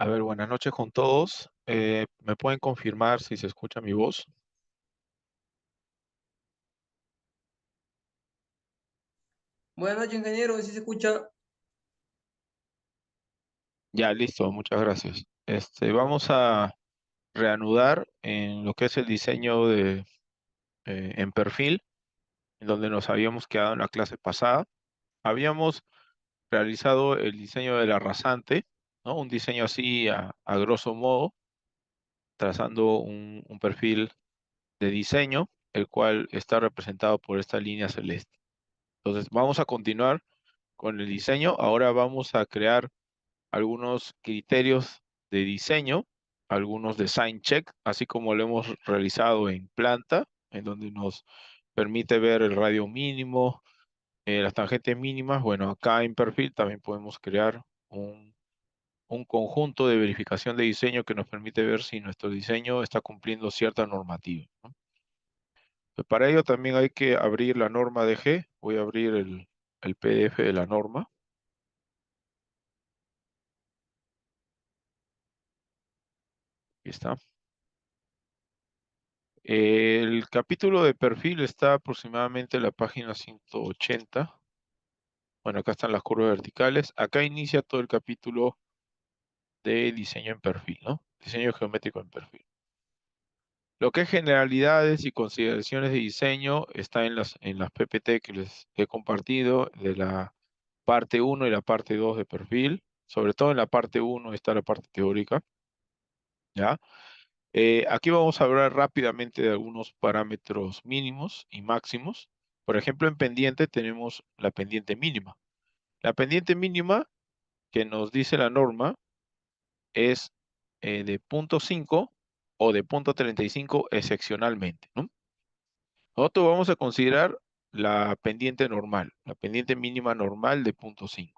A ver, buenas noches con todos. ¿Me pueden confirmar si se escucha mi voz? Buenas noches, ingeniero. ¿Sí se escucha? Ya, listo, muchas gracias. Vamos a reanudar en lo que es el diseño en perfil, en donde nos habíamos quedado en la clase pasada. Habíamos realizado el diseño de la rasante, ¿no? Un diseño así a grosso modo, trazando un perfil de diseño, el cual está representado por esta línea celeste. Entonces, vamos a continuar con el diseño. Ahora vamos a crear algunos criterios de diseño, algunos design check, así como lo hemos realizado en planta, en donde nos permite ver el radio mínimo, las tangentes mínimas. Bueno, acá en perfil también podemos crear un conjunto de verificación de diseño que nos permite ver si nuestro diseño está cumpliendo cierta normativa, ¿no? Pues para ello también hay que abrir la norma DG. Voy a abrir el PDF de la norma. Aquí está. El capítulo de perfil está aproximadamente en la página 180. Bueno, acá están las curvas verticales. Acá inicia todo el capítulo de diseño en perfil, ¿no? Diseño geométrico en perfil. Lo que es generalidades y consideraciones de diseño está en las PPT que les he compartido, de la parte 1 y la parte 2 de perfil. Sobre todo en la parte 1 está la parte teórica, ¿ya? Aquí vamos a hablar rápidamente de algunos parámetros mínimos y máximos. Por ejemplo, en pendiente tenemos la pendiente mínima. La pendiente mínima que nos dice la norma es de 0.5 o de 0.35 excepcionalmente, ¿no? Nosotros vamos a considerar la pendiente normal, la pendiente mínima normal de 0.5.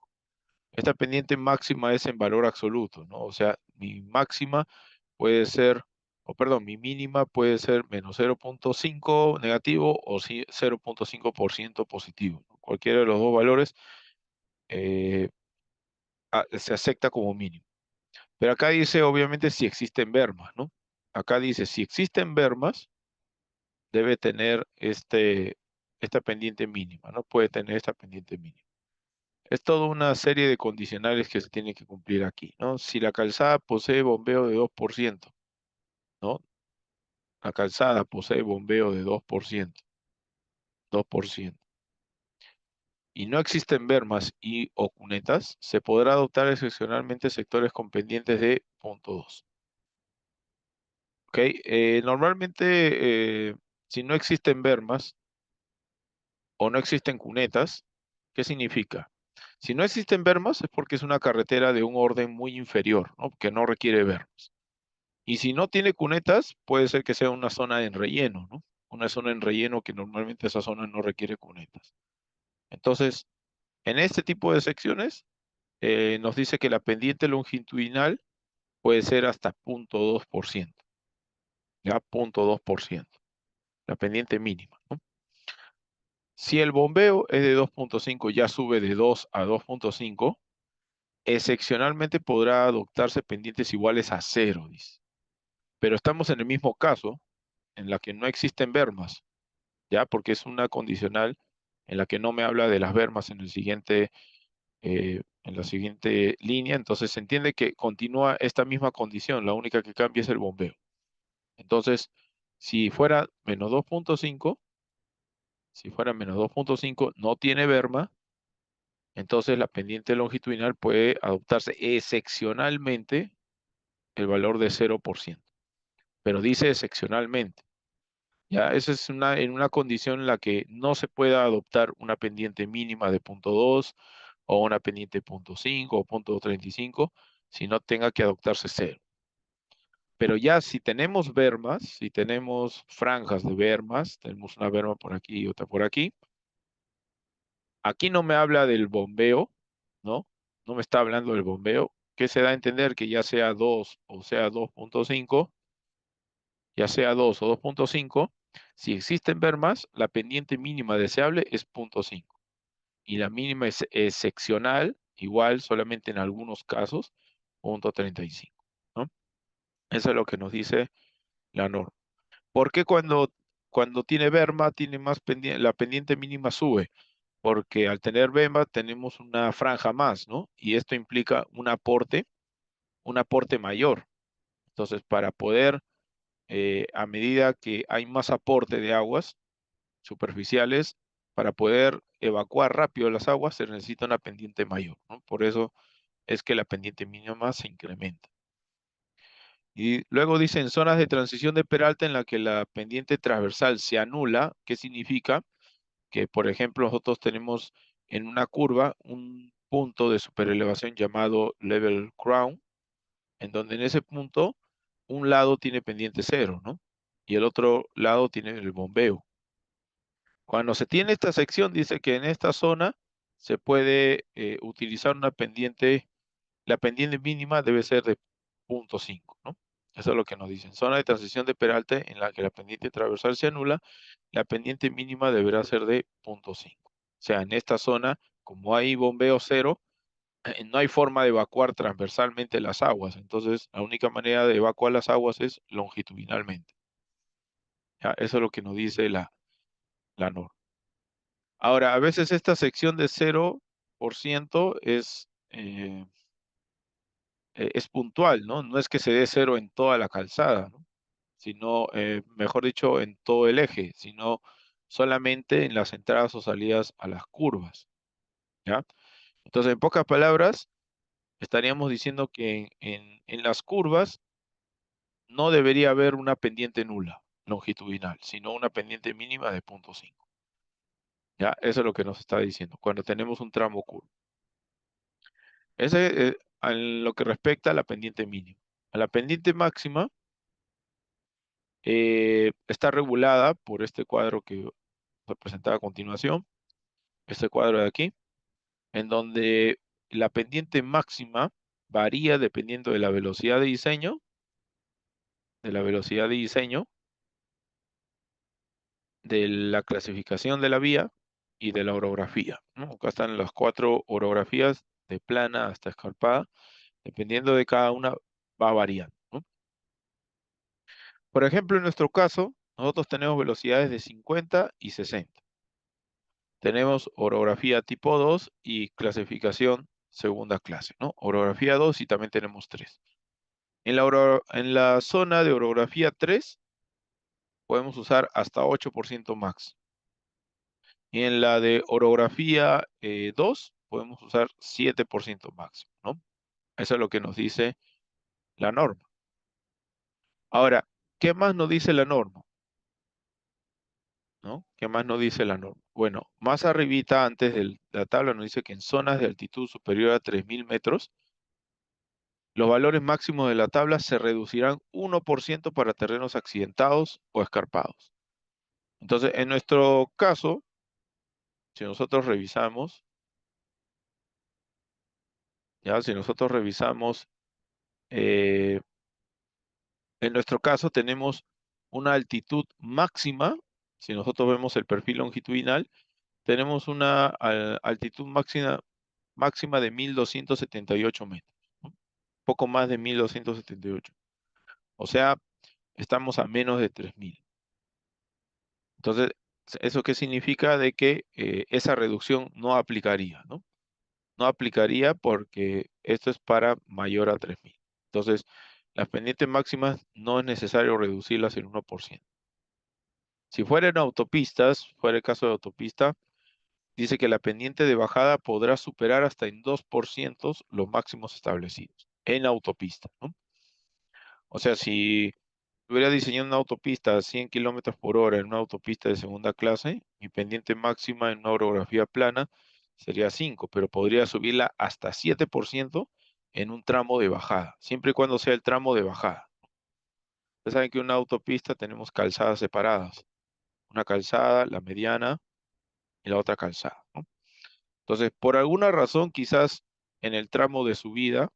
Esta pendiente máxima es en valor absoluto, ¿no? O sea, mi máxima puede ser, o perdón, mi mínima puede ser menos 0.5 negativo o 0.5% positivo, ¿no? Cualquiera de los dos valores eh, se acepta como mínimo. Pero acá dice, obviamente, si existen bermas, ¿no? Acá dice, si existen bermas, debe tener esta pendiente mínima, ¿no? Puede tener esta pendiente mínima. Es toda una serie de condicionales que se tienen que cumplir aquí, ¿no? Si la calzada posee bombeo de 2%, ¿no? La calzada posee bombeo de 2%, y no existen bermas y o cunetas, se podrá adoptar excepcionalmente sectores con pendientes de 0.2. ¿Ok? Normalmente, si no existen bermas o no existen cunetas, ¿qué significa? Si no existen bermas es porque es una carretera de un orden muy inferior, ¿no? Que no requiere bermas. Y si no tiene cunetas, puede ser que sea una zona en relleno, ¿no? Una zona en relleno que normalmente esa zona no requiere cunetas. Entonces, en este tipo de secciones, nos dice que la pendiente longitudinal puede ser hasta 0.2%, ya 0.2%, la pendiente mínima, ¿no? Si el bombeo es de 2.5, ya sube de 2 a 2.5, excepcionalmente podrá adoptarse pendientes iguales a 0, dice. Pero estamos en el mismo caso en la que no existen bermas, ¿ya? Porque es una condicional en la que no me habla de las bermas en la siguiente línea. Entonces se entiende que continúa esta misma condición, la única que cambia es el bombeo. Entonces, si fuera menos 2.5, no tiene berma, entonces la pendiente longitudinal puede adoptarse excepcionalmente el valor de 0%. Pero dice excepcionalmente. Ya, esa es en una condición en la que no se pueda adoptar una pendiente mínima de 0.2 o una pendiente de 0.5 o 0.35, sino tenga que adoptarse 0. Pero ya si tenemos bermas, si tenemos franjas de bermas, tenemos una berma por aquí y otra por aquí, aquí no me habla del bombeo, ¿no? No me está hablando del bombeo, que se da a entender que ya sea 2 o sea 2.5, ya sea 2 o 2.5, si existen bermas, la pendiente mínima deseable es 0.5 y la mínima es excepcional, igual solamente en algunos casos, 0.35, ¿no? Eso es lo que nos dice la norma. ¿Por qué cuando tiene berma, tiene más pendiente, la pendiente mínima sube? Porque al tener berma tenemos una franja más, ¿no? Y esto implica un aporte mayor. Entonces, para poder, a medida que hay más aporte de aguas superficiales, para poder evacuar rápido las aguas se necesita una pendiente mayor, ¿no? Por eso es que la pendiente mínima se incrementa. Y luego dice, en zonas de transición de Peralta en la que la pendiente transversal se anula, ¿qué significa? Que, por ejemplo, nosotros tenemos en una curva un punto de superelevación llamado level crown, en donde en ese punto un lado tiene pendiente cero, ¿no? Y el otro lado tiene el bombeo. Cuando se tiene esta sección, dice que en esta zona se puede utilizar una pendiente, la pendiente mínima debe ser de 0.5, ¿no? Eso es lo que nos dicen. Zona de transición de Peralta en la que la pendiente transversal se anula, la pendiente mínima deberá ser de 0.5. O sea, en esta zona, como hay bombeo cero, no hay forma de evacuar transversalmente las aguas. Entonces, la única manera de evacuar las aguas es longitudinalmente. ¿Ya? Eso es lo que nos dice la norma. Ahora, a veces esta sección de 0% es puntual, ¿no? No es que se dé cero en toda la calzada, ¿no? Sino, mejor dicho, en todo el eje, sino solamente en las entradas o salidas a las curvas, ¿ya? Entonces, en pocas palabras, estaríamos diciendo que en las curvas no debería haber una pendiente nula longitudinal, sino una pendiente mínima de 0.5. ¿Ya? Eso es lo que nos está diciendo, cuando tenemos un tramo curvo. Ese es en lo que respecta a la pendiente mínima. A la pendiente máxima está regulada por este cuadro que se presenta a continuación, este cuadro de aquí, en donde la pendiente máxima varía dependiendo de la velocidad de diseño, de la clasificación de la vía y de la orografía, ¿no? Acá están las 4 orografías, de plana hasta escarpada. Dependiendo de cada una, va variando, ¿no? Por ejemplo, en nuestro caso, nosotros tenemos velocidades de 50 y 60. Tenemos orografía tipo 2 y clasificación segunda clase, ¿no? Orografía 2 y también tenemos 3. En la zona de orografía 3 podemos usar hasta 8% max. Y en la de orografía 2 podemos usar 7% máximo, ¿no? Eso es lo que nos dice la norma. Ahora, ¿qué más nos dice la norma? ¿No? ¿Qué más nos dice la norma? Bueno, más arribita, antes de la tabla, nos dice que en zonas de altitud superior a 3.000 metros, los valores máximos de la tabla se reducirán 1% para terrenos accidentados o escarpados. Entonces, en nuestro caso, si nosotros revisamos, ya, si nosotros revisamos, eh, en nuestro caso tenemos una altitud máxima, si nosotros vemos el perfil longitudinal, tenemos una altitud máxima de 1.278 metros, ¿no? Poco más de 1.278. O sea, estamos a menos de 3.000. Entonces, ¿eso qué significa? De que esa reducción no aplicaría, ¿no? No aplicaría porque esto es para mayor a 3.000. Entonces, las pendientes máximas no es necesario reducirlas en 1%. Si fueran autopistas, fuera el caso de autopista, dice que la pendiente de bajada podrá superar hasta en 2% los máximos establecidos en autopista, ¿no? O sea, si hubiera diseñado una autopista a 100 kilómetros por hora en una autopista de segunda clase, mi pendiente máxima en una orografía plana sería 5, pero podría subirla hasta 7% en un tramo de bajada, siempre y cuando sea el tramo de bajada. Ustedes saben que en una autopista tenemos calzadas separadas, una calzada, la mediana y la otra calzada, ¿no? Entonces, por alguna razón, quizás en el tramo de subida,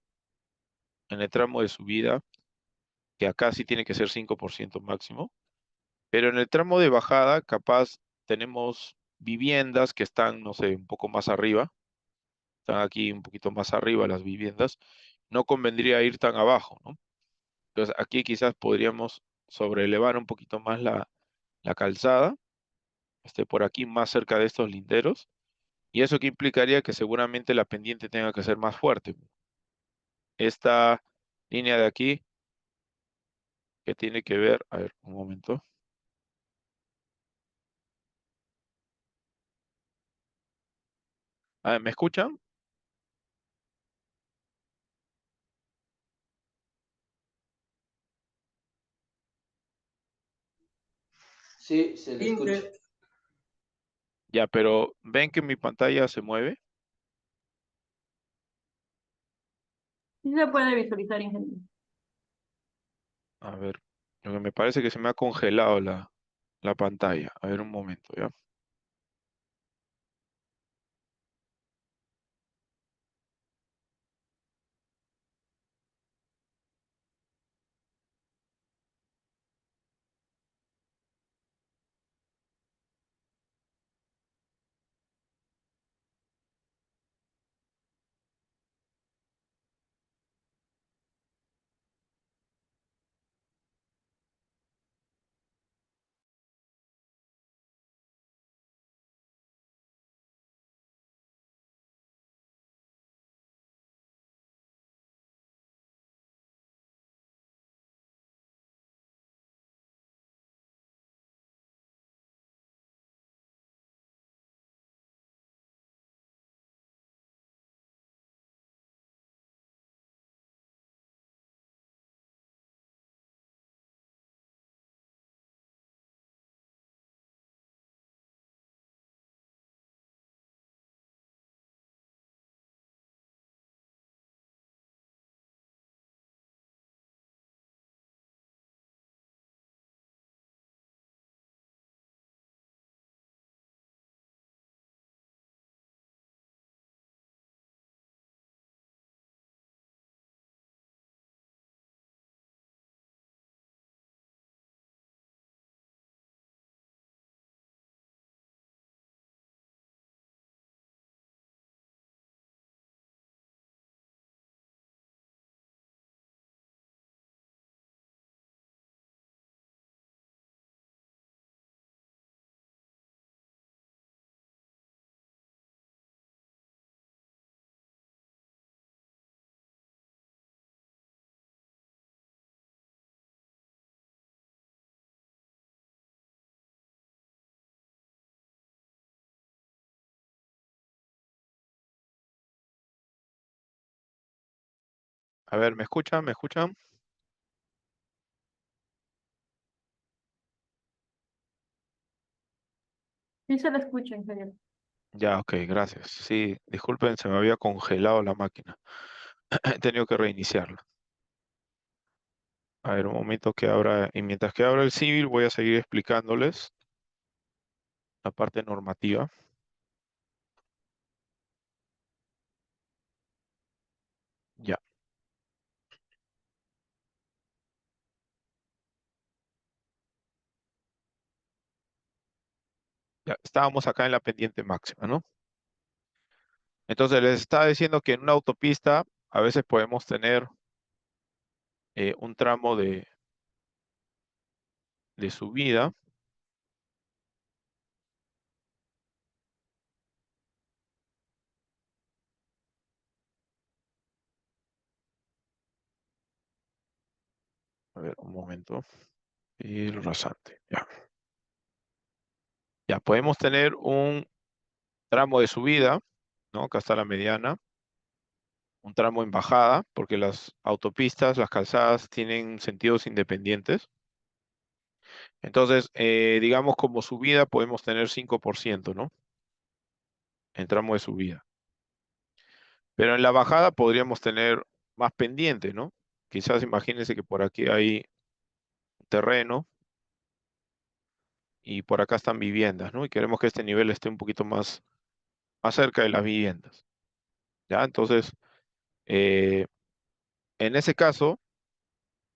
en el tramo de subida, que acá sí tiene que ser 5% máximo, pero en el tramo de bajada, capaz tenemos viviendas que están, no sé, un poco más arriba, están aquí un poquito más arriba las viviendas, no convendría ir tan abajo, ¿no? Entonces aquí quizás podríamos sobrelevar un poquito más la calzada, esté por aquí más cerca de estos linderos, y eso que implicaría que seguramente la pendiente tenga que ser más fuerte. Esta línea de aquí, que tiene que ver, a ver, un momento. A ver, ¿me escuchan? Sí, se le escucha. Ya, pero ¿ven que mi pantalla se mueve? Sí se puede visualizar, ingeniero. A ver, lo que me parece que se me ha congelado la pantalla. A ver, un momento, ¿ya? A ver, ¿me escuchan? ¿Me escuchan? Sí se le escucha, ingeniero. Ya, ok, gracias. Sí, disculpen, se me había congelado la máquina. He tenido que reiniciarla. A ver, un momento que abra, y mientras que abra el civil voy a seguir explicándoles la parte normativa. Ya, ya, estábamos acá en la pendiente máxima, ¿no? Entonces les estaba diciendo que en una autopista a veces podemos tener un tramo de subida. A ver, un momento. Y el rasante, ya. Ya, podemos tener un tramo de subida, ¿no? Acá está la mediana. Un tramo en bajada, porque las autopistas, las calzadas tienen sentidos independientes. Entonces, digamos como subida podemos tener 5%, ¿no? En tramo de subida. Pero en la bajada podríamos tener más pendiente, ¿no? Quizás imagínense que por aquí hay terreno y por acá están viviendas, ¿no? Y queremos que este nivel esté un poquito más cerca de las viviendas. ¿Ya? Entonces, eh, en ese caso,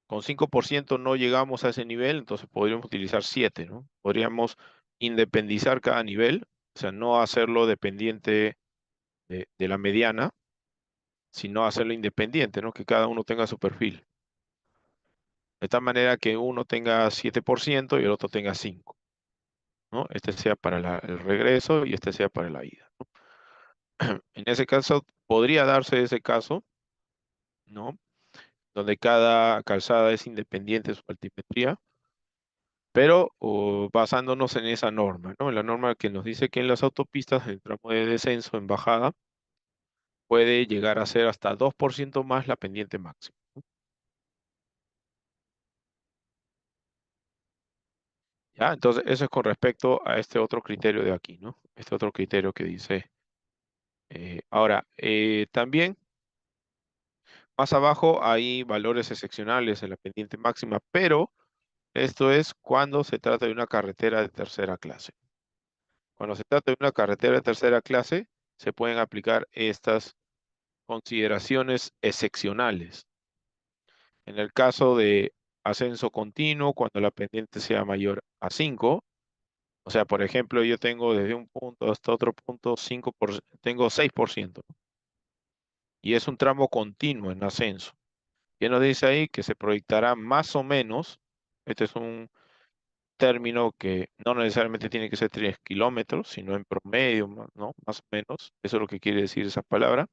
con 5% no llegamos a ese nivel, entonces podríamos utilizar 7, ¿no? Podríamos independizar cada nivel, o sea, no hacerlo dependiente de la mediana, sino hacerlo independiente, ¿no? Que cada uno tenga su perfil. De tal manera que uno tenga 7% y el otro tenga 5%, ¿no? Este sea para el regreso y este sea para la ida, ¿no? En ese caso, podría darse ese caso, ¿no? Donde cada calzada es independiente de su altimetría, pero basándonos en esa norma, ¿no? En la norma que nos dice que en las autopistas el tramo de descenso en bajada puede llegar a ser hasta 2% más la pendiente máxima. ¿Ya? Entonces, eso es con respecto a este otro criterio de aquí, ¿no? Este otro criterio que dice. Ahora, también más abajo hay valores excepcionales en la pendiente máxima, pero esto es cuando se trata de una carretera de tercera clase. Cuando se trata de una carretera de tercera clase, se pueden aplicar estas consideraciones excepcionales. En el caso de ascenso continuo, cuando la pendiente sea mayor a 5, o sea, por ejemplo, yo tengo desde un punto hasta otro punto tengo 6%, ¿no? Y es un tramo continuo en ascenso. ¿Qué nos dice ahí? Que se proyectará más o menos, este es un término que no necesariamente tiene que ser 3 kilómetros, sino en promedio, ¿no? Más o menos, eso es lo que quiere decir esa palabra,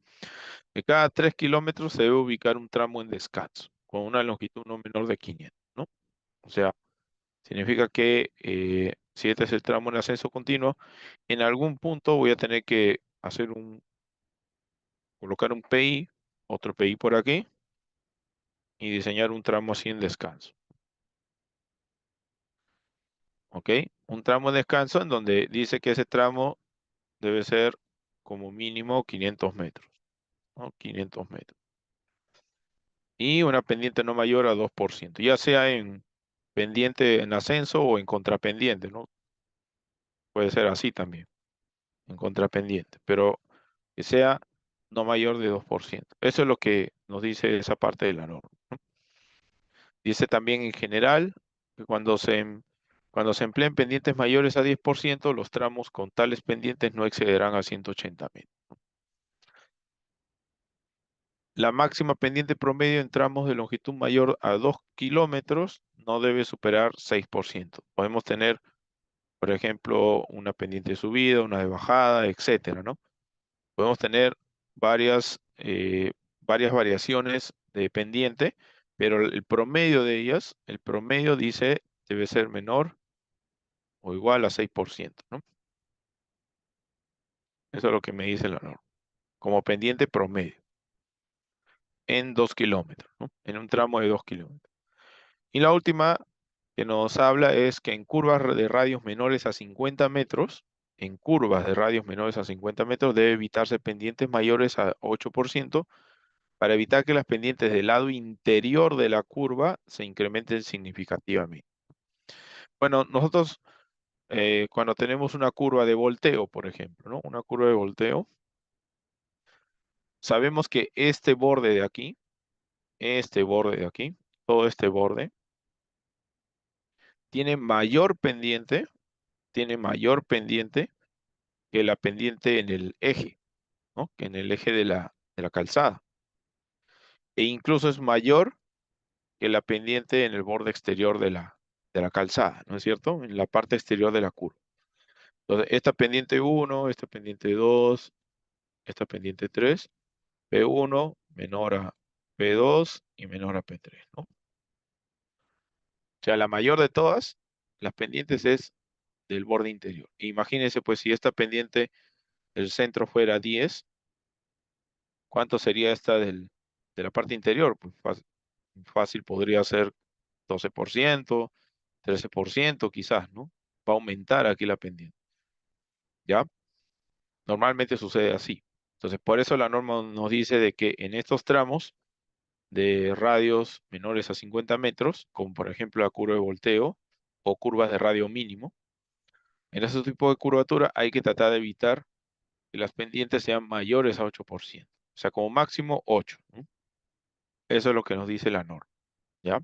que cada 3 kilómetros se debe ubicar un tramo en descanso, con una longitud no menor de 500, ¿no? O sea, significa que si este es el tramo en ascenso continuo, en algún punto voy a tener que colocar un PI, otro PI por aquí, y diseñar un tramo así en descanso. ¿Ok? Un tramo de descanso en donde dice que ese tramo debe ser como mínimo 500 metros, ¿no? 500 metros. Y una pendiente no mayor a 2%, ya sea en pendiente en ascenso o en contrapendiente, ¿no? Puede ser así también, en contrapendiente, pero que sea no mayor de 2%. Eso es lo que nos dice esa parte de la norma, ¿no? Dice también en general que cuando se emplean pendientes mayores a 10%, los tramos con tales pendientes no excederán a 180 metros. La máxima pendiente promedio en tramos de longitud mayor a 2 kilómetros no debe superar 6%. Podemos tener, por ejemplo, una pendiente de subida, una de bajada, etcétera, ¿no? Podemos tener varias variaciones de pendiente, pero el promedio de ellas, el promedio dice debe ser menor o igual a 6%, ¿no? Eso es lo que me dice la norma, como pendiente promedio, en 2 kilómetros, ¿no? En un tramo de 2 kilómetros. Y la última que nos habla es que en curvas de radios menores a 50 metros, en curvas de radios menores a 50 metros, debe evitarse pendientes mayores a 8% para evitar que las pendientes del lado interior de la curva se incrementen significativamente. Bueno, nosotros cuando tenemos una curva de volteo, por ejemplo, ¿no? Una curva de volteo, sabemos que este borde de aquí, todo este borde, tiene mayor pendiente que la pendiente en el eje, ¿no? Que en el eje de la calzada. E incluso es mayor que la pendiente en el borde exterior de la calzada, ¿no es cierto? En la parte exterior de la curva. Entonces, esta pendiente 1, esta pendiente 2, esta pendiente 3, P1 menor a P2 y menor a P3, ¿no? O sea, la mayor de todas las pendientes es del borde interior. Imagínense, pues, si esta pendiente del centro fuera 10, ¿cuánto sería esta de la parte interior? Pues fácil podría ser 12%, 13% quizás, ¿no? Va a aumentar aquí la pendiente, ¿ya? Normalmente sucede así. Entonces, por eso la norma nos dice de que en estos tramos de radios menores a 50 metros, como por ejemplo la curva de volteo o curvas de radio mínimo, en ese tipo de curvatura hay que tratar de evitar que las pendientes sean mayores a 8%. O sea, como máximo 8, ¿no? Eso es lo que nos dice la norma, ¿ya?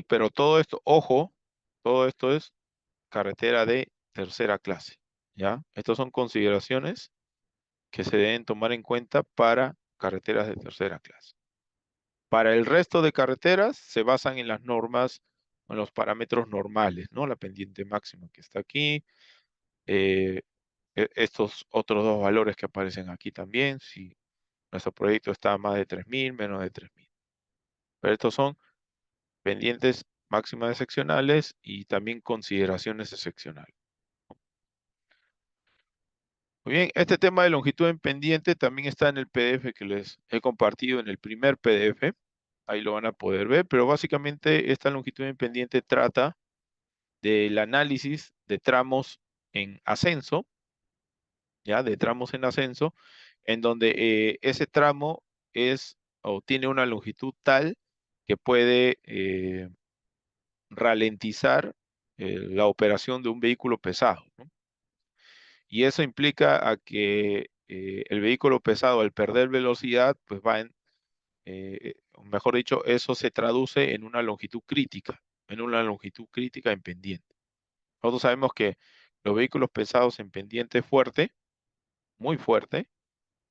Pero todo esto, ojo, todo esto es carretera de tercera clase, ¿ya? Estas son consideraciones que se deben tomar en cuenta para carreteras de tercera clase. Para el resto de carreteras se basan en las normas, en los parámetros normales, ¿no? La pendiente máxima que está aquí, estos otros dos valores que aparecen aquí también, si nuestro proyecto está a más de 3.000, menos de 3.000. Pero estos son pendientes máximas excepcionales y también consideraciones excepcionales. Muy bien, este tema de longitud en pendiente también está en el PDF que les he compartido en el primer PDF. Ahí lo van a poder ver, pero básicamente esta longitud en pendiente trata del análisis de tramos en ascenso, ya, de tramos en ascenso, en donde ese tramo es o tiene una longitud tal que puede ralentizar la operación de un vehículo pesado, ¿no? Y eso implica a que el vehículo pesado, al perder velocidad, pues mejor dicho, eso se traduce en una longitud crítica, en pendiente. Nosotros sabemos que los vehículos pesados en pendiente fuerte, muy fuerte,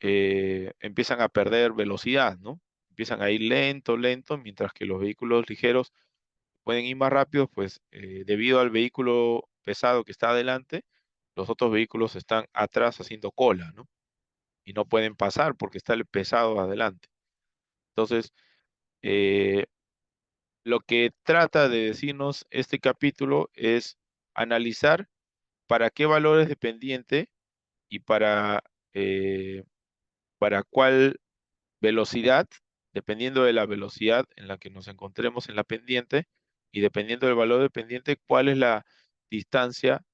empiezan a perder velocidad, ¿no? Empiezan a ir lento, lento, mientras que los vehículos ligeros pueden ir más rápido, pues debido al vehículo pesado que está adelante, los otros vehículos están atrás haciendo cola, ¿no? Y no pueden pasar porque está el pesado adelante. Entonces, eh, lo que trata de decirnos este capítulo es analizar para qué valores de pendiente y para cuál velocidad, dependiendo de la velocidad en la que nos encontremos en la pendiente y dependiendo del valor de pendiente, cuál es la distancia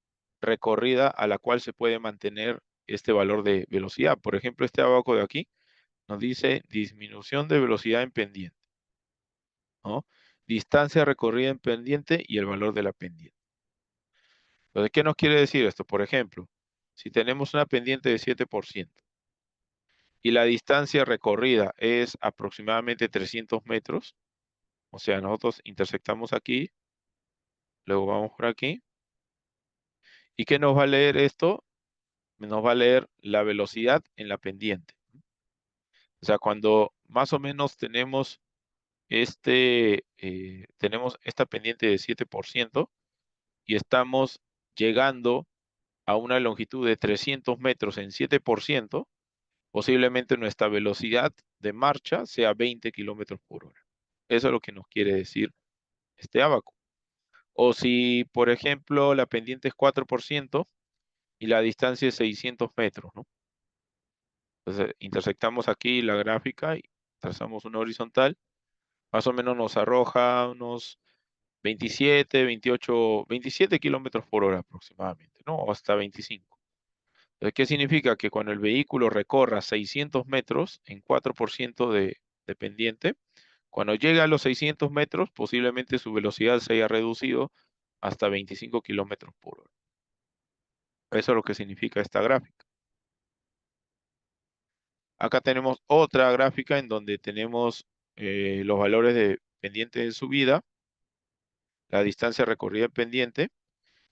recorrida a la cual se puede mantener este valor de velocidad. Por ejemplo, este abajo de aquí nos dice disminución de velocidad en pendiente, ¿no? Distancia recorrida en pendiente y el valor de la pendiente. Entonces, ¿qué nos quiere decir esto? Por ejemplo, si tenemos una pendiente de 7% y la distancia recorrida es aproximadamente 300 metros, o sea, nosotros intersectamos aquí, luego vamos por aquí. ¿Y qué nos va a leer esto? Nos va a leer la velocidad en la pendiente. O sea, cuando más o menos tenemos tenemos esta pendiente de 7% y estamos llegando a una longitud de 300 metros en 7%, posiblemente nuestra velocidad de marcha sea 20 kilómetros por hora. Eso es lo que nos quiere decir este abaco. O si, por ejemplo, la pendiente es 4% y la distancia es 600 metros, ¿no? Entonces, intersectamos aquí la gráfica y trazamos una horizontal. Más o menos nos arroja unos 27, 28, 27 kilómetros por hora aproximadamente, ¿no? O hasta 25. Entonces, ¿qué significa? Que cuando el vehículo recorra 600 metros en 4% de pendiente, cuando llega a los 600 metros, posiblemente su velocidad se haya reducido hasta 25 kilómetros por hora. Eso es lo que significa esta gráfica. Acá tenemos otra gráfica en donde tenemos los valores de pendiente de subida, la distancia recorrida en pendiente,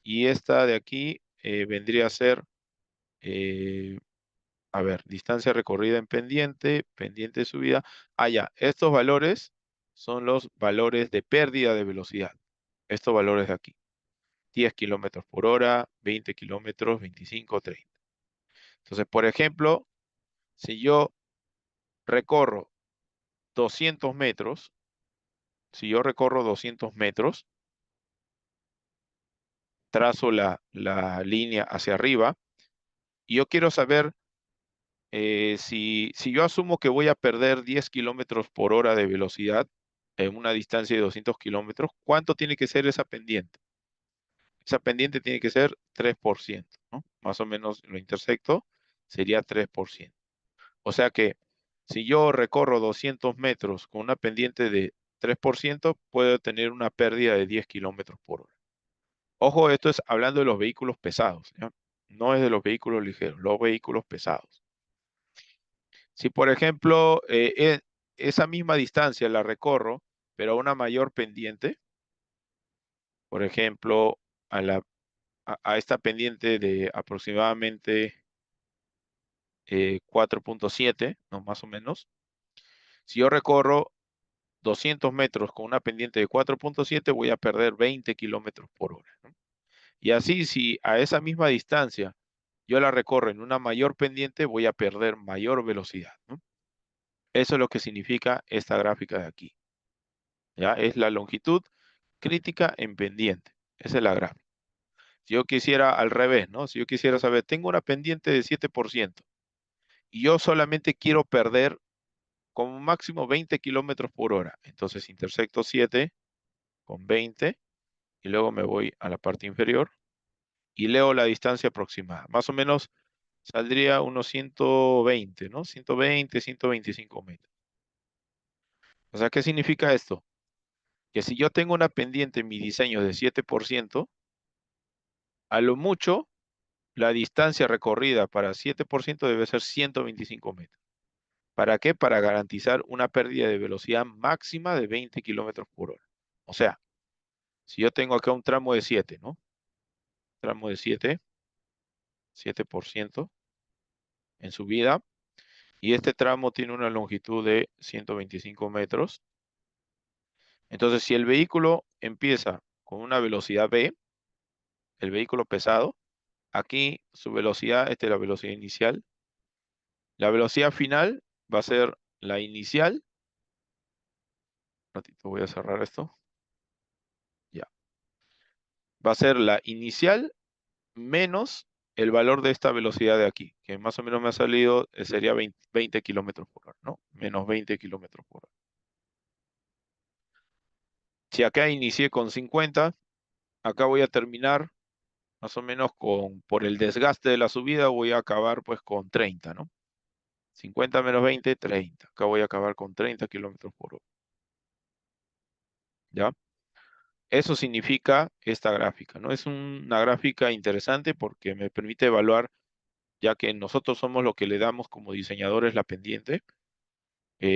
y esta de aquí vendría a ser, a ver, distancia recorrida en pendiente, pendiente de subida. Ya, estos valores son los valores de pérdida de velocidad. Estos valores de aquí. 10 kilómetros por hora, 20 kilómetros, 25, 30. Entonces, por ejemplo, si yo recorro 200 metros, si yo recorro 200 metros, trazo la línea hacia arriba y yo quiero saber si yo asumo que voy a perder 10 kilómetros por hora de velocidad en una distancia de 200 kilómetros, ¿cuánto tiene que ser esa pendiente? Esa pendiente tiene que ser 3%, ¿no? Más o menos lo intersecto, sería 3%. O sea que si yo recorro 200 metros con una pendiente de 3%, puedo tener una pérdida de 10 kilómetros por hora. Ojo, esto es hablando de los vehículos pesados, ¿ya? No es de los vehículos ligeros, los vehículos pesados. Si, por ejemplo, esa misma distancia la recorro, pero a una mayor pendiente, por ejemplo, a esta pendiente de aproximadamente 4.7, ¿no? Más o menos. Si yo recorro 200 metros con una pendiente de 4.7, voy a perder 20 kilómetros por hora, ¿no? Y así, si a esa misma distancia yo la recorro en una mayor pendiente, voy a perder mayor velocidad, ¿no? Eso es lo que significa esta gráfica de aquí. ¿Ya? Es la longitud crítica en pendiente. Esa es la gráfica. Si yo quisiera al revés, ¿no? Si yo quisiera saber, tengo una pendiente de 7% y yo solamente quiero perder como máximo 20 kilómetros por hora. Entonces intersecto 7 con 20 y luego me voy a la parte inferior y leo la distancia aproximada. Más o menos saldría unos 120, ¿no? 120, 125 metros. O sea, ¿qué significa esto? Que si yo tengo una pendiente en mi diseño de 7%, a lo mucho la distancia recorrida para 7% debe ser 125 metros. ¿Para qué? Para garantizar una pérdida de velocidad máxima de 20 kilómetros por hora. O sea, si yo tengo acá un tramo de 7, ¿no? Tramo de 7% en subida, y este tramo tiene una longitud de 125 metros. Entonces, si el vehículo empieza con una velocidad B, el vehículo pesado, aquí su velocidad, esta es la velocidad inicial. La velocidad final va a ser la inicial. Un ratito, voy a cerrar esto. Ya. Va a ser la inicial menos el valor de esta velocidad de aquí, que más o menos me ha salido, sería 20 kilómetros por hora, ¿no? Menos 20 kilómetros por hora. Si acá inicié con 50, acá voy a terminar más o menos por el desgaste de la subida, voy a acabar pues con 30, ¿no? 50 menos 20, 30. Acá voy a acabar con 30 kilómetros por hora. ¿Ya? Eso significa esta gráfica, ¿no? Es una gráfica interesante porque me permite evaluar, ya que nosotros somos lo que le damos como diseñadores la pendiente,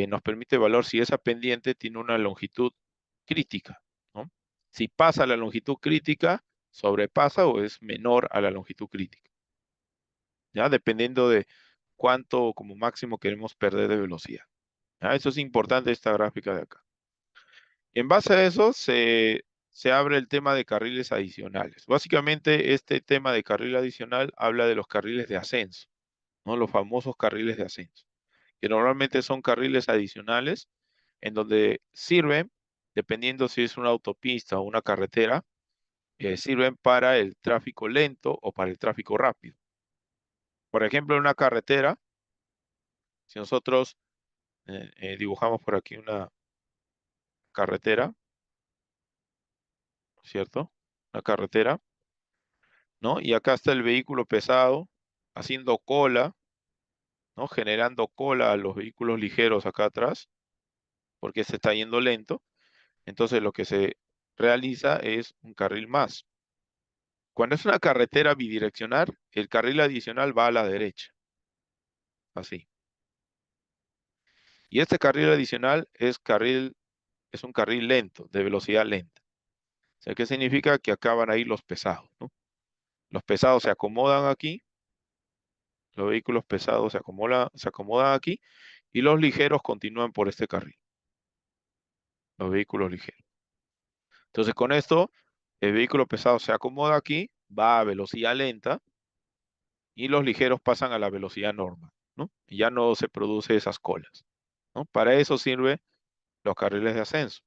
nos permite evaluar si esa pendiente tiene una longitud crítica, ¿no? Si pasa la longitud crítica, sobrepasa o es menor a la longitud crítica, ¿ya? Dependiendo de cuánto como máximo queremos perder de velocidad. ¿Ya? Eso es importante esta gráfica de acá. En base a eso se abre el tema de carriles adicionales. Básicamente este tema de carril adicional habla de los carriles de ascenso, ¿no? Los famosos carriles de ascenso, que normalmente son carriles adicionales en donde sirven, dependiendo si es una autopista o una carretera, sirven para el tráfico lento o para el tráfico rápido. Por ejemplo, en una carretera, si nosotros dibujamos por aquí una carretera, ¿cierto? Una carretera, ¿no? Y acá está el vehículo pesado haciendo cola, ¿no? Generando cola a los vehículos ligeros acá atrás, porque se está yendo lento. Entonces lo que se realiza es un carril más. Cuando es una carretera bidireccional, el carril adicional va a la derecha, así. Y este carril adicional es un carril lento, de velocidad lenta. O sea, ¿qué significa? Que acá van a ir los pesados, ¿no? Los pesados se acomodan aquí, los vehículos pesados se acomodan aquí, y los ligeros continúan por este carril, los vehículos ligeros. Entonces, con esto, el vehículo pesado se acomoda aquí, va a velocidad lenta, y los ligeros pasan a la velocidad normal, ¿no? Y ya no se produce esas colas, ¿no? Para eso sirven los carriles de ascenso.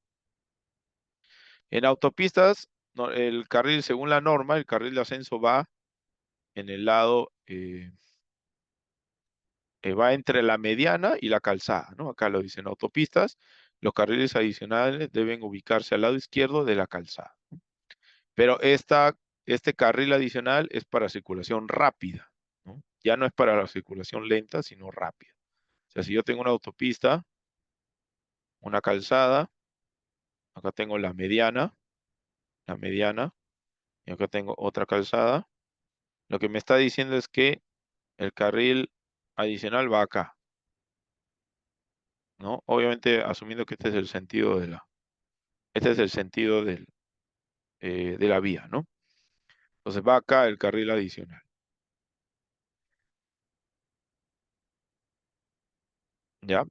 En autopistas, el carril, según la norma, el carril de ascenso va en el lado, va entre la mediana y la calzada, ¿no? Acá lo dicen autopistas, los carriles adicionales deben ubicarse al lado izquierdo de la calzada, ¿no? Pero este carril adicional es para circulación rápida, ¿no? Ya no es para la circulación lenta, sino rápida. O sea, si yo tengo una autopista, una calzada, acá tengo la mediana, y acá tengo otra calzada, lo que me está diciendo es que el carril adicional va acá, ¿no? Obviamente asumiendo que este es el sentido de la vía, ¿no? Entonces va acá el carril adicional. ¿Ya?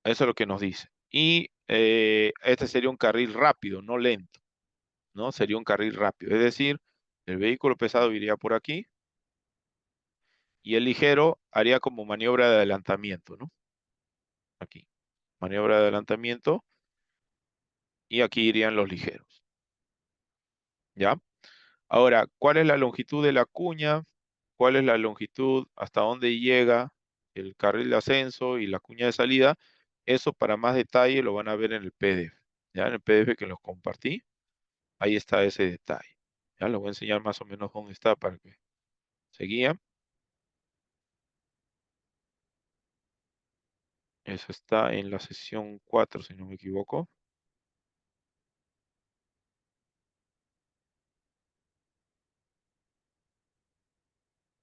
Eso es lo que nos dice. Y este sería un carril rápido, no lento, ¿no? Sería un carril rápido. Es decir, el vehículo pesado iría por aquí y el ligero haría como maniobra de adelantamiento, ¿no? Aquí, maniobra de adelantamiento y aquí irían los ligeros, ¿ya? Ahora, ¿cuál es la longitud de la cuña? ¿Cuál es la longitud? ¿Hasta dónde llega el carril de ascenso y la cuña de salida? Eso para más detalle lo van a ver en el PDF, ¿ya? En el PDF que los compartí, ahí está ese detalle. Ya les voy a enseñar más o menos dónde está para que se guíen. Eso está en la sesión 4, si no me equivoco.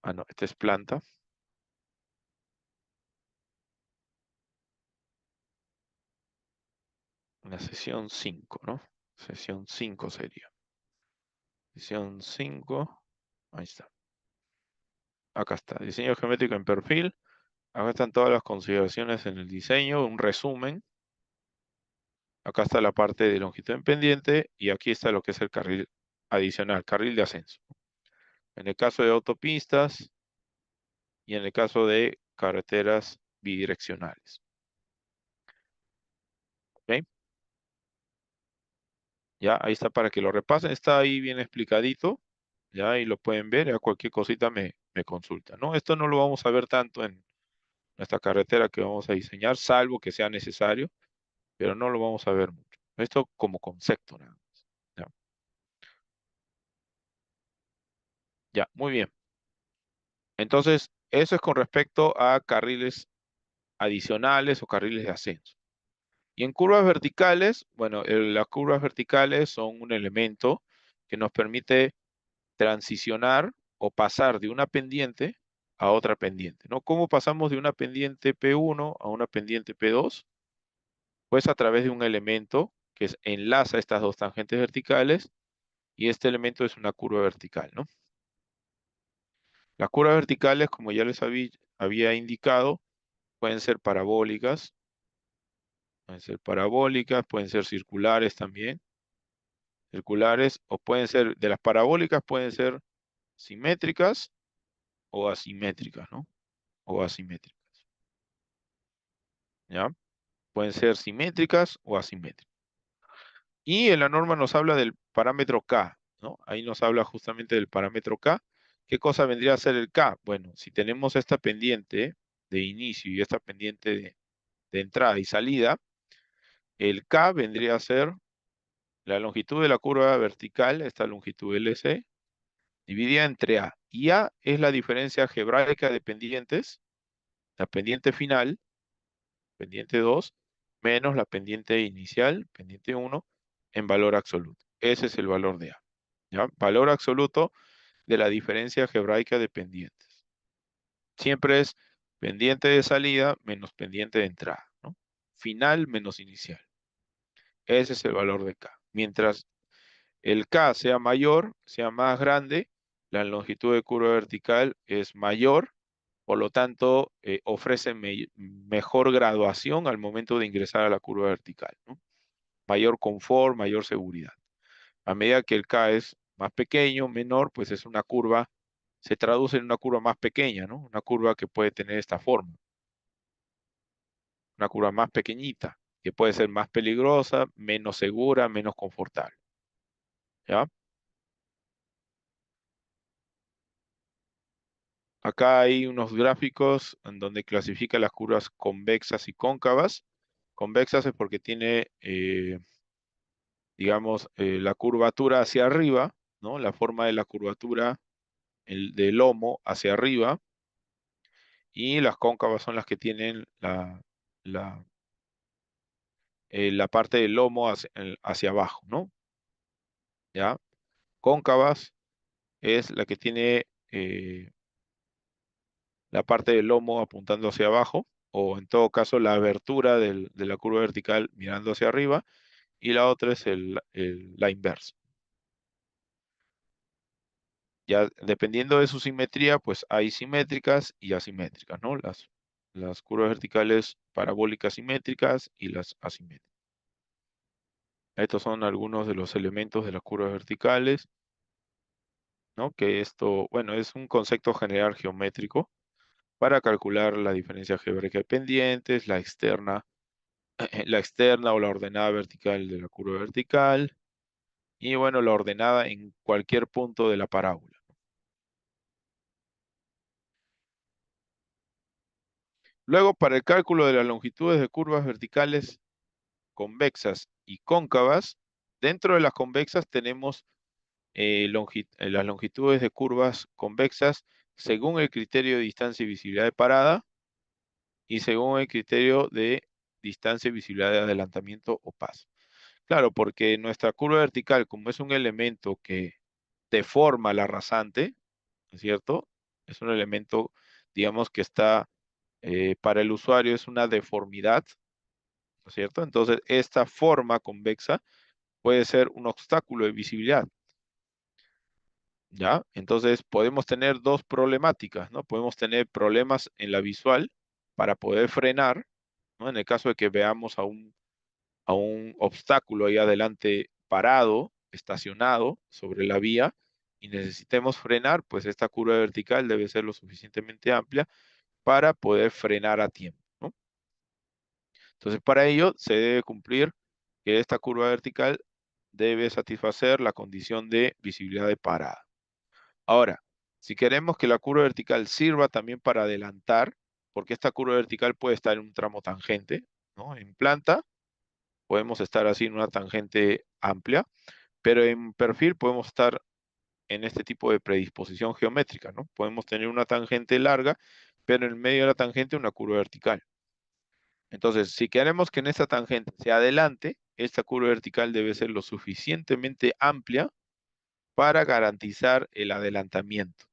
Ah, no, esta es planta. La sesión 5, ¿no? Sesión 5 sería. Sesión 5. Ahí está. Acá está. Diseño geométrico en perfil. Acá están todas las consideraciones en el diseño, un resumen. Acá está la parte de longitud en pendiente y aquí está lo que es el carril adicional, carril de ascenso. En el caso de autopistas y en el caso de carreteras bidireccionales. ¿Ok? Ya, ahí está para que lo repasen. Está ahí bien explicadito. Ya, ahí lo pueden ver. Ya cualquier cosita me consulta, ¿no? Esto no lo vamos a ver tanto en nuestra carretera que vamos a diseñar, salvo que sea necesario, pero no lo vamos a ver mucho. Esto como concepto nada más. Ya, ya, muy bien. Entonces, eso es con respecto a carriles adicionales o carriles de ascenso. Y en curvas verticales, bueno, las curvas verticales son un elemento que nos permite transicionar o pasar de una pendiente a otra pendiente, ¿no? ¿Cómo pasamos de una pendiente P1 a una pendiente P2? Pues a través de un elemento que enlaza estas dos tangentes verticales y este elemento es una curva vertical, ¿no? Las curvas verticales, como ya les había indicado, pueden ser parabólicas, pueden ser circulares también, circulares, o pueden ser, de las parabólicas pueden ser simétricas o asimétricas, ¿no? O asimétricas, ¿ya? Pueden ser simétricas o asimétricas. Y en la norma nos habla del parámetro K, ¿no? Ahí nos habla justamente del parámetro K. ¿Qué cosa vendría a ser el K? Bueno, si tenemos esta pendiente de inicio y esta pendiente de entrada y salida, el K vendría a ser la longitud de la curva vertical, esta longitud LC, dividida entre A. Y A es la diferencia algebraica de pendientes, la pendiente final, pendiente 2, menos la pendiente inicial, pendiente 1, en valor absoluto. Ese es el valor de A. ¿Ya? Valor absoluto de la diferencia algebraica de pendientes. Siempre es pendiente de salida menos pendiente de entrada, ¿no? Final menos inicial. Ese es el valor de K. Mientras el K sea mayor, sea más grande, la longitud de curva vertical es mayor, por lo tanto, ofrece mejor graduación al momento de ingresar a la curva vertical, ¿no? Mayor confort, mayor seguridad. A medida que el K es más pequeño, menor, pues es una curva, se traduce en una curva más pequeña, ¿no? Una curva que puede tener esta forma. Una curva más pequeñita, que puede ser más peligrosa, menos segura, menos confortable. ¿Ya? Acá hay unos gráficos en donde clasifica las curvas convexas y cóncavas. Convexas es porque tiene, digamos, la curvatura hacia arriba, ¿no? La forma de la curvatura del lomo hacia arriba. Y las cóncavas son las que tienen la, la parte del lomo hacia abajo, ¿no? ¿Ya? Cóncavas es la que tiene la parte del lomo apuntando hacia abajo, o en todo caso la abertura de la curva vertical mirando hacia arriba, y la otra es la inversa. Ya dependiendo de su simetría, pues hay simétricas y asimétricas, ¿no? las curvas verticales parabólicas simétricas y las asimétricas. Estos son algunos de los elementos de las curvas verticales, ¿no? Que esto, bueno, es un concepto general geométrico para calcular la diferencia algebraica de pendientes, la externa o la ordenada vertical de la curva vertical, y bueno, la ordenada en cualquier punto de la parábola. Luego, para el cálculo de las longitudes de curvas verticales convexas y cóncavas, dentro de las convexas tenemos las longitudes de curvas convexas según el criterio de distancia y visibilidad de parada y según el criterio de distancia y visibilidad de adelantamiento o paso. Claro, porque nuestra curva vertical, como es un elemento que deforma la rasante, ¿no es cierto? Es un elemento, digamos, que está, para el usuario es una deformidad, ¿no es cierto? Entonces, esta forma convexa puede ser un obstáculo de visibilidad, ¿ya? Entonces, podemos tener dos problemáticas, ¿no? Podemos tener problemas en la visual para poder frenar, ¿no? En el caso de que veamos a un obstáculo ahí adelante parado, estacionado sobre la vía, y necesitemos frenar, pues esta curva vertical debe ser lo suficientemente amplia para poder frenar a tiempo, ¿no? Entonces, para ello se debe cumplir que esta curva vertical debe satisfacer la condición de visibilidad de parada. Ahora, si queremos que la curva vertical sirva también para adelantar, porque esta curva vertical puede estar en un tramo tangente, ¿no? En planta podemos estar así en una tangente amplia, pero en perfil podemos estar en este tipo de predisposición geométrica, ¿no? Podemos tener una tangente larga, pero en medio de la tangente una curva vertical. Entonces, si queremos que en esta tangente se adelante, esta curva vertical debe ser lo suficientemente amplia para garantizar el adelantamiento,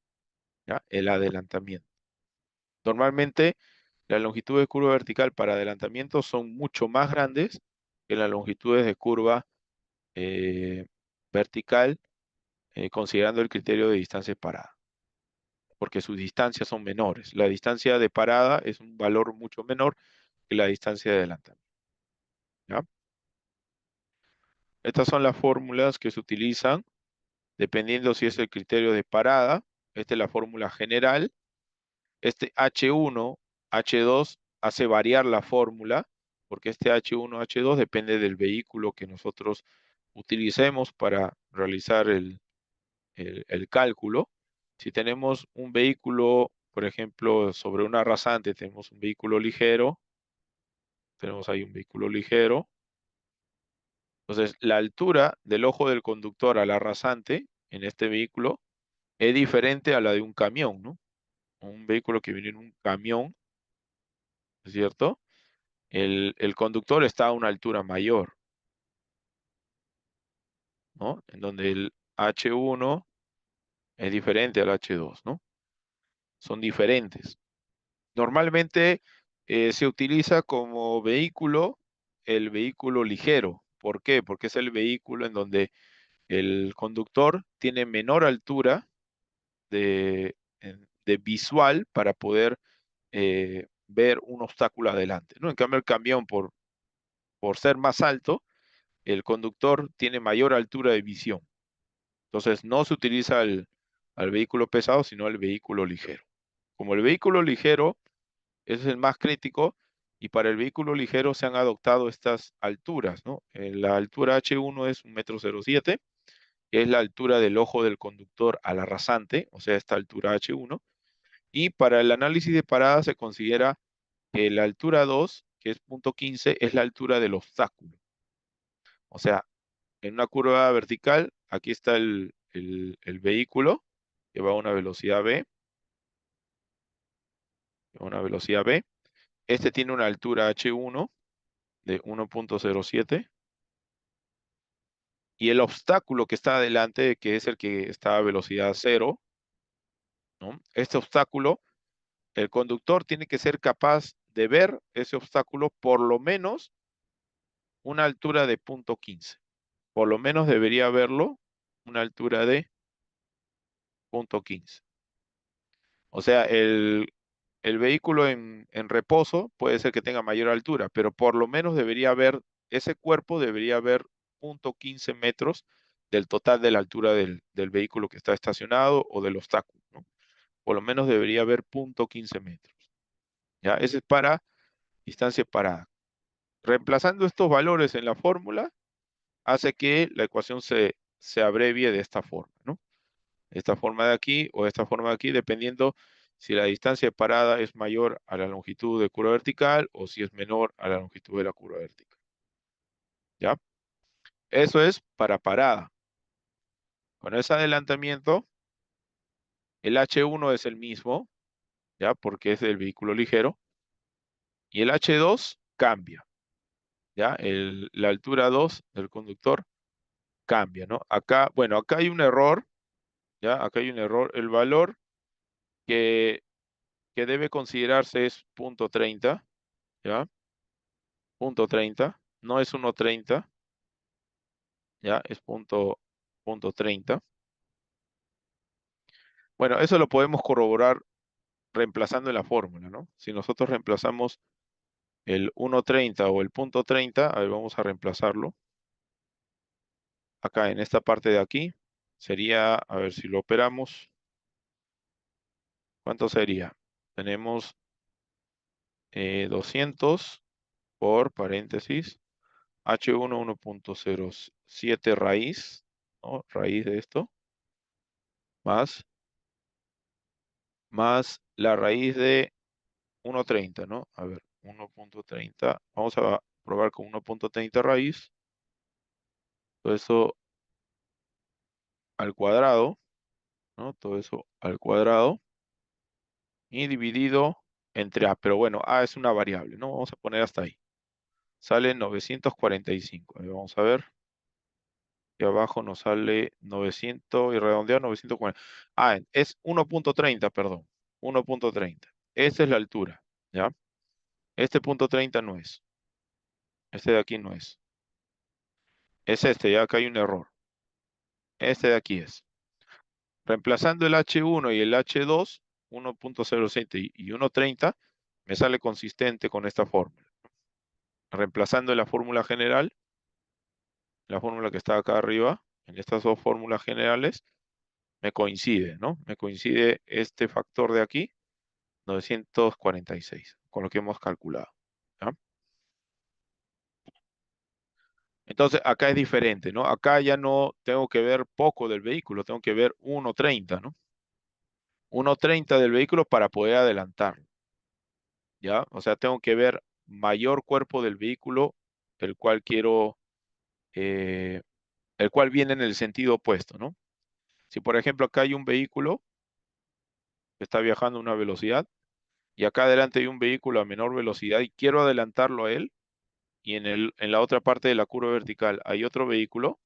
¿ya? El adelantamiento. Normalmente, las longitudes de curva vertical para adelantamiento son mucho más grandes que las longitudes de curva vertical, considerando el criterio de distancia de parada, porque sus distancias son menores. La distancia de parada es un valor mucho menor que la distancia de adelantamiento, ¿ya? Estas son las fórmulas que se utilizan dependiendo si es el criterio de parada. Esta es la fórmula general. Este H1, H2 hace variar la fórmula, porque este H1, H2 depende del vehículo que nosotros utilicemos para realizar el cálculo. Si tenemos un vehículo, por ejemplo, sobre una rasante, tenemos un vehículo ligero, tenemos ahí un vehículo ligero. Entonces, la altura del ojo del conductor a la rasante en este vehículo es diferente a la de un camión, ¿no? Un vehículo que viene en un camión, ¿es cierto? El conductor está a una altura mayor, ¿no? En donde el H1 es diferente al H2, ¿no? Son diferentes. Normalmente se utiliza como vehículo el vehículo ligero. ¿Por qué? Porque es el vehículo en donde el conductor tiene menor altura de visual para poder ver un obstáculo adelante, ¿no? En cambio, el camión, por ser más alto, el conductor tiene mayor altura de visión. Entonces, no se utiliza al vehículo pesado, sino al vehículo ligero. Como el vehículo ligero ese es el más crítico, y para el vehículo ligero se han adoptado estas alturas, ¿no? La altura H1 es 1,07 m, que es la altura del ojo del conductor a la rasante, o sea, esta altura H1. Y para el análisis de parada se considera que la altura 2, que es 0,15, es la altura del obstáculo. O sea, en una curva vertical, aquí está el vehículo, que va a una velocidad V, Este tiene una altura H1 de 1,07, y el obstáculo que está adelante, que es el que está a velocidad 0, ¿no? Este obstáculo, el conductor tiene que ser capaz de ver ese obstáculo por lo menos una altura de 0,15. Por lo menos debería verlo una altura de 0,15. O sea, el vehículo en reposo puede ser que tenga mayor altura, pero por lo menos debería haber, ese cuerpo debería haber 0.15 metros del total de la altura del vehículo que está estacionado o del obstáculo, ¿no? Por lo menos debería haber 0.15 metros. ¿Ya? Ese es para distancia parada. Reemplazando estos valores en la fórmula, hace que la ecuación se abrevie de esta forma, ¿no? Esta forma de aquí o esta forma de aquí, dependiendo si la distancia de parada es mayor a la longitud de curva vertical o si es menor a la longitud de la curva vertical. ¿Ya? Eso es para parada. Con ese adelantamiento, el H1 es el mismo, ¿ya? Porque es del vehículo ligero. Y el H2 cambia, ¿ya? La altura 2 del conductor cambia, ¿no? Acá, bueno, acá hay un error, ¿ya? Acá hay un error. El valor que debe considerarse es 0.30, ¿ya? 0.30, no es 1.30, ¿ya? Es 0.30. Bueno, eso lo podemos corroborar reemplazando en la fórmula, ¿no? Si nosotros reemplazamos el 1.30 o el 0.30, a ver, vamos a reemplazarlo. Acá en esta parte de aquí sería, a ver si lo operamos, ¿cuánto sería? Tenemos 200 por paréntesis, H1 1.07 raíz, ¿no? Raíz de esto, más la raíz de 1.30, ¿no? A ver, 1.30. Vamos a probar con 1.30 raíz. Todo eso al cuadrado, ¿no? Todo eso al cuadrado. Y dividido entre A. Pero bueno, A es una variable, ¿no? Vamos a poner hasta ahí. Sale 945. Ahí vamos a ver. Y abajo nos sale 900 y redondeado 940. Ah, es 1.30, perdón. 1.30. Esta es la altura, ¿ya? Este punto 30 no es. Este de aquí no es. Es este, ya acá hay un error. Este de aquí es. Reemplazando el H1 y el H2, 1.07 y 1.30, me sale consistente con esta fórmula. Reemplazando la fórmula general, la fórmula que está acá arriba, en estas dos fórmulas generales, me coincide, ¿no? Me coincide este factor de aquí, 946, con lo que hemos calculado, ¿ya? Entonces, acá es diferente, ¿no? Acá ya no tengo que ver poco del vehículo, tengo que ver 1.30, ¿no? 1.30 del vehículo para poder adelantarlo, ¿ya? O sea, tengo que ver mayor cuerpo del vehículo, el cual quiero, el cual viene en el sentido opuesto, ¿no? Si, por ejemplo, acá hay un vehículo que está viajando a una velocidad y acá adelante hay un vehículo a menor velocidad y quiero adelantarlo a él y en la otra parte de la curva vertical hay otro vehículo,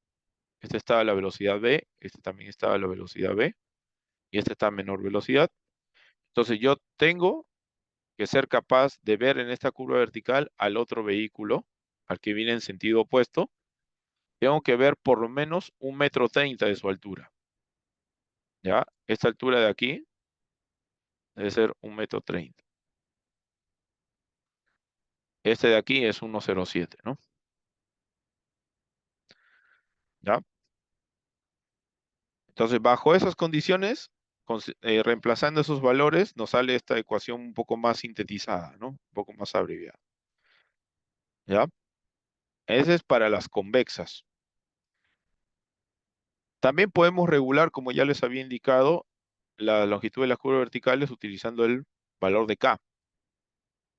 este está a la velocidad B, este también está a la velocidad B y este está a menor velocidad. Entonces yo tengo que ser capaz de ver en esta curva vertical al otro vehículo, al que viene en sentido opuesto. Tengo que ver por lo menos 1,30 m de su altura. ¿Ya? Esta altura de aquí debe ser 1,30 m. Este de aquí es 1,07, ¿no? ¿Ya? Entonces, bajo esas condiciones, reemplazando esos valores, nos sale esta ecuación un poco más sintetizada, ¿no? Un poco más abreviada. ¿Ya? Ese es para las convexas. También podemos regular, como ya les había indicado, la longitud de las curvas verticales utilizando el valor de K.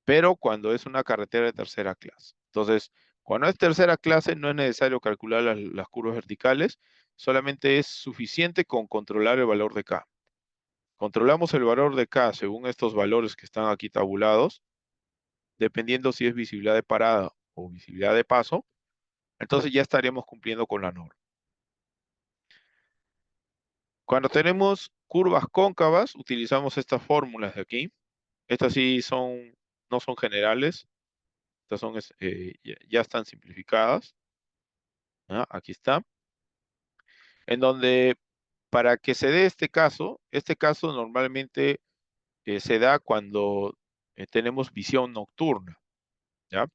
Pero cuando es una carretera de tercera clase. Entonces, cuando es tercera clase, no es necesario calcular las curvas verticales, solamente es suficiente con controlar el valor de K. Controlamos el valor de K según estos valores que están aquí tabulados, dependiendo si es visibilidad de parada o visibilidad de paso, entonces ya estaríamos cumpliendo con la norma. Cuando tenemos curvas cóncavas, utilizamos estas fórmulas de aquí. Estas sí no son generales, estas son, ya están simplificadas. ¿Ah? Aquí está. En donde para que se dé este caso normalmente se da cuando tenemos visión nocturna, ¿ya?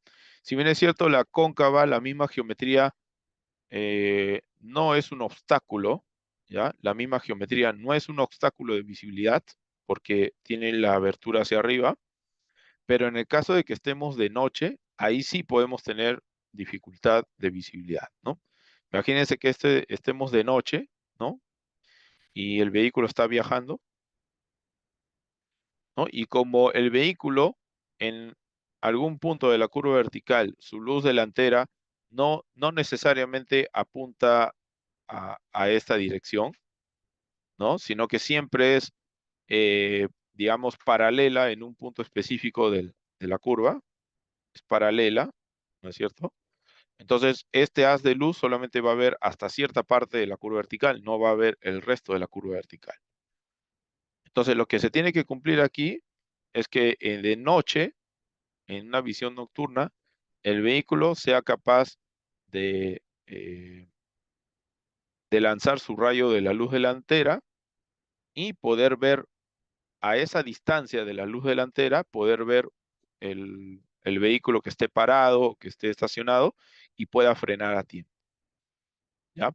Si bien es cierto, la cóncava, la misma geometría, no es un obstáculo, ¿ya? La misma geometría no es un obstáculo de visibilidad porque tiene la abertura hacia arriba, pero en el caso de que estemos de noche, ahí sí podemos tener dificultad de visibilidad, ¿no? Imagínense que estemos de noche, ¿no? Y el vehículo está viajando, ¿no? Y como el vehículo en algún punto de la curva vertical, su luz delantera no necesariamente apunta a esta dirección, ¿no? Sino que siempre es, digamos, paralela en un punto específico de la curva, es paralela, ¿no es cierto? Entonces, este haz de luz solamente va a ver hasta cierta parte de la curva vertical, no va a ver el resto de la curva vertical. Entonces, lo que se tiene que cumplir aquí es que de noche, en una visión nocturna, el vehículo sea capaz de lanzar su rayo de la luz delantera y poder ver a esa distancia de la luz delantera, poder ver el vehículo que esté parado, que esté estacionado y pueda frenar a tiempo, ¿ya?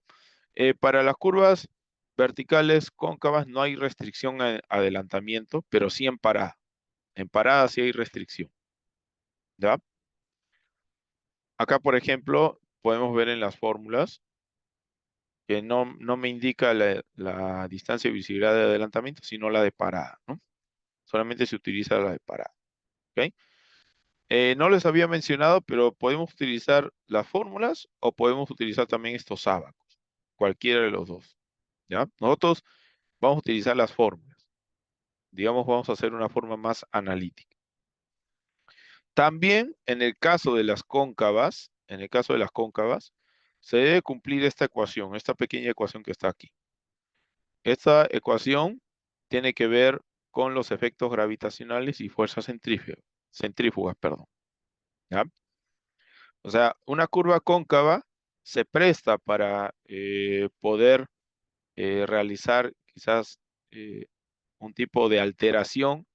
Para las curvas verticales cóncavas no hay restricción a adelantamiento, pero sí en parada. En parada sí hay restricción, ¿ya? Acá, por ejemplo, podemos ver en las fórmulas que no me indica la distancia de visibilidad de adelantamiento, sino la de parada, ¿no? Solamente se utiliza la de parada, ¿ok? No les había mencionado, pero podemos utilizar las fórmulas o podemos utilizar también estos ábacos, cualquiera de los dos, ¿ya? Nosotros vamos a utilizar las fórmulas. Digamos, vamos a hacer una forma más analítica. También en el caso de las cóncavas, se debe cumplir esta ecuación, esta pequeña ecuación que está aquí. Esta ecuación tiene que ver con los efectos gravitacionales y fuerzas centrífugas, perdón, ¿ya? O sea, una curva cóncava se presta para poder realizar quizás un tipo de alteración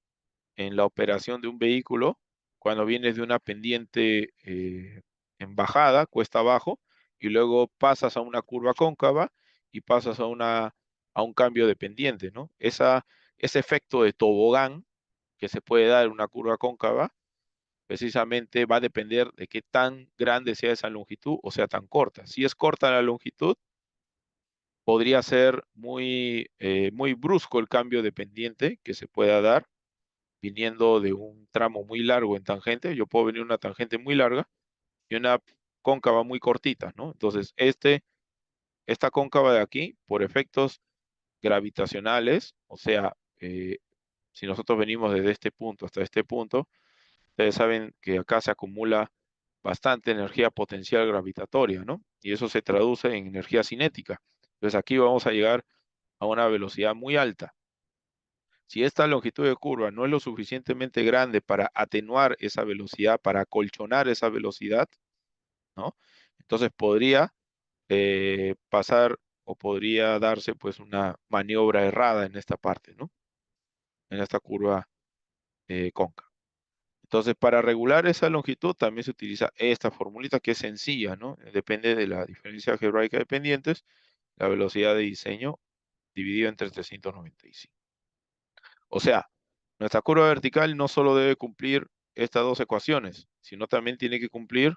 en la operación de un vehículo cuando vienes de una pendiente en bajada, cuesta abajo, y luego pasas a una curva cóncava y pasas a un cambio de pendiente, ¿no? Ese efecto de tobogán que se puede dar en una curva cóncava, precisamente va a depender de qué tan grande sea esa longitud o sea tan corta. Si es corta la longitud, podría ser muy brusco el cambio de pendiente que se pueda dar viniendo de un tramo muy largo en tangente. Yo puedo venir una tangente muy larga y una cóncava muy cortita, ¿no? Entonces, esta cóncava de aquí, por efectos gravitacionales, o sea, si nosotros venimos desde este punto hasta este punto, ustedes saben que acá se acumula bastante energía potencial gravitatoria, ¿no? Y eso se traduce en energía cinética. Entonces aquí vamos a llegar a una velocidad muy alta. Si esta longitud de curva no es lo suficientemente grande para atenuar esa velocidad, para acolchonar esa velocidad, ¿no? Entonces podría pasar o podría darse pues una maniobra errada en esta parte, ¿no? En esta curva cóncava. Entonces, para regular esa longitud también se utiliza esta formulita que es sencilla, ¿no? Depende de la diferencia algebraica de pendientes, la velocidad de diseño dividido entre 395. O sea, nuestra curva vertical no solo debe cumplir estas dos ecuaciones, sino también tiene que cumplir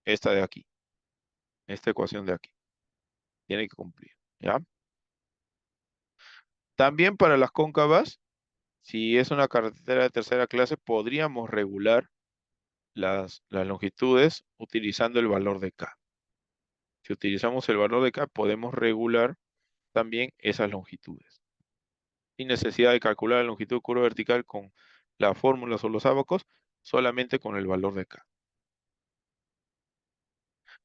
esta de aquí, esta ecuación de aquí. Tiene que cumplir, ¿ya? También para las cóncavas, si es una carretera de tercera clase, podríamos regular las longitudes utilizando el valor de K. Si utilizamos el valor de K, podemos regular también esas longitudes. Sin necesidad de calcular la longitud de curva vertical con las fórmulas o los ábacos, solamente con el valor de K.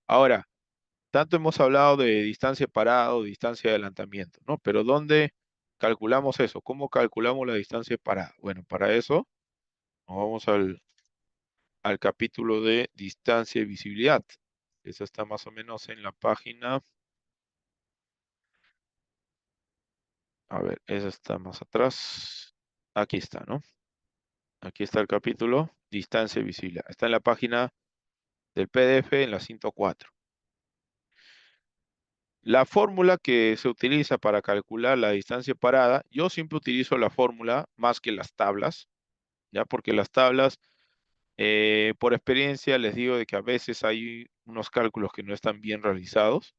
Ahora, tanto hemos hablado de distancia parada o distancia de adelantamiento, ¿no? Pero ¿dónde calculamos eso? ¿Cómo calculamos la distancia parada? Bueno, para eso nos vamos al capítulo de distancia y visibilidad. Eso está más o menos en la página. A ver, esa está más atrás. Aquí está, ¿no? Aquí está el capítulo, distancia y visibilidad. Está en la página del PDF en la 104. La fórmula que se utiliza para calcular la distancia parada, yo siempre utilizo la fórmula más que las tablas, ¿ya? Porque las tablas, por experiencia, les digo de que a veces hay unos cálculos que no están bien realizados.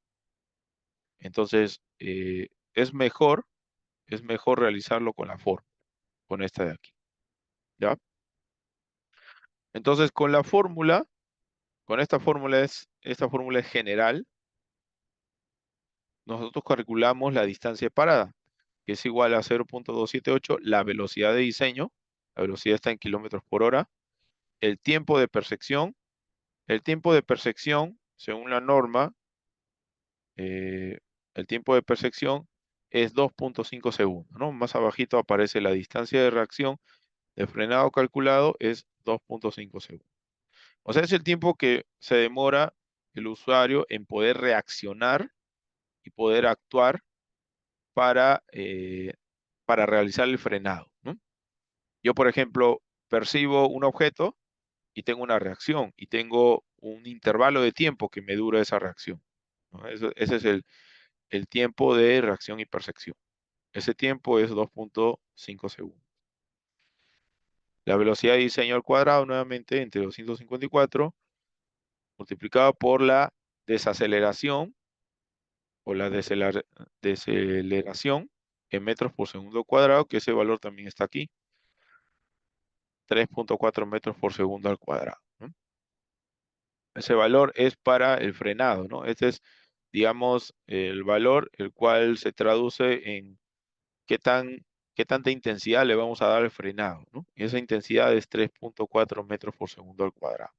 Entonces, es mejor realizarlo con la fórmula, con esta de aquí, ¿ya? Entonces, con esta fórmula es general, nosotros calculamos la distancia parada, que es igual a 0.278, la velocidad de diseño, la velocidad está en kilómetros por hora, el tiempo de percepción, según la norma, el tiempo de percepción es 2.5 segundos, ¿no? Más abajito aparece la distancia de reacción de frenado calculado es 2.5 segundos. O sea, es el tiempo que se demora el usuario en poder reaccionar y poder actuar para realizar el frenado, ¿no? Yo, por ejemplo, percibo un objeto y tengo una reacción y tengo un intervalo de tiempo que me dura esa reacción, ¿no? Ese es el tiempo de reacción y percepción. Ese tiempo es 2.5 segundos. La velocidad de diseño al cuadrado, nuevamente, entre 254, multiplicado por la desaceleración o la deceleración en metros por segundo cuadrado, que ese valor también está aquí, 3.4 metros por segundo al cuadrado, ¿no? Ese valor es para el frenado, ¿no? Este es, digamos, el valor el cual se traduce en qué tanta intensidad le vamos a dar al frenado, ¿no? Y esa intensidad es 3.4 metros por segundo al cuadrado,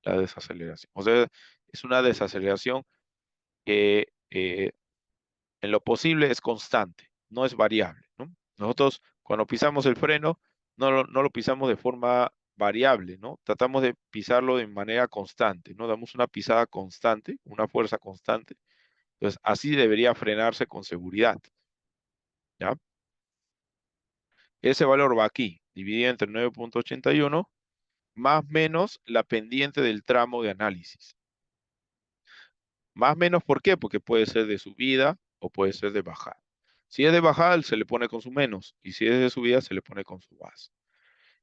la desaceleración. O sea, es una desaceleración que en lo posible es constante, no es variable, ¿no? Nosotros cuando pisamos el freno, no lo pisamos de forma variable, ¿no? Tratamos de pisarlo de manera constante, ¿no? Damos una pisada constante, una fuerza constante. Entonces, así debería frenarse con seguridad, ¿ya? Ese valor va aquí, dividido entre 9.81, más menos la pendiente del tramo de análisis. Más menos, ¿por qué? Porque puede ser de subida o puede ser de bajada. Si es de bajada, se le pone con su menos. Y si es de subida, se le pone con su más.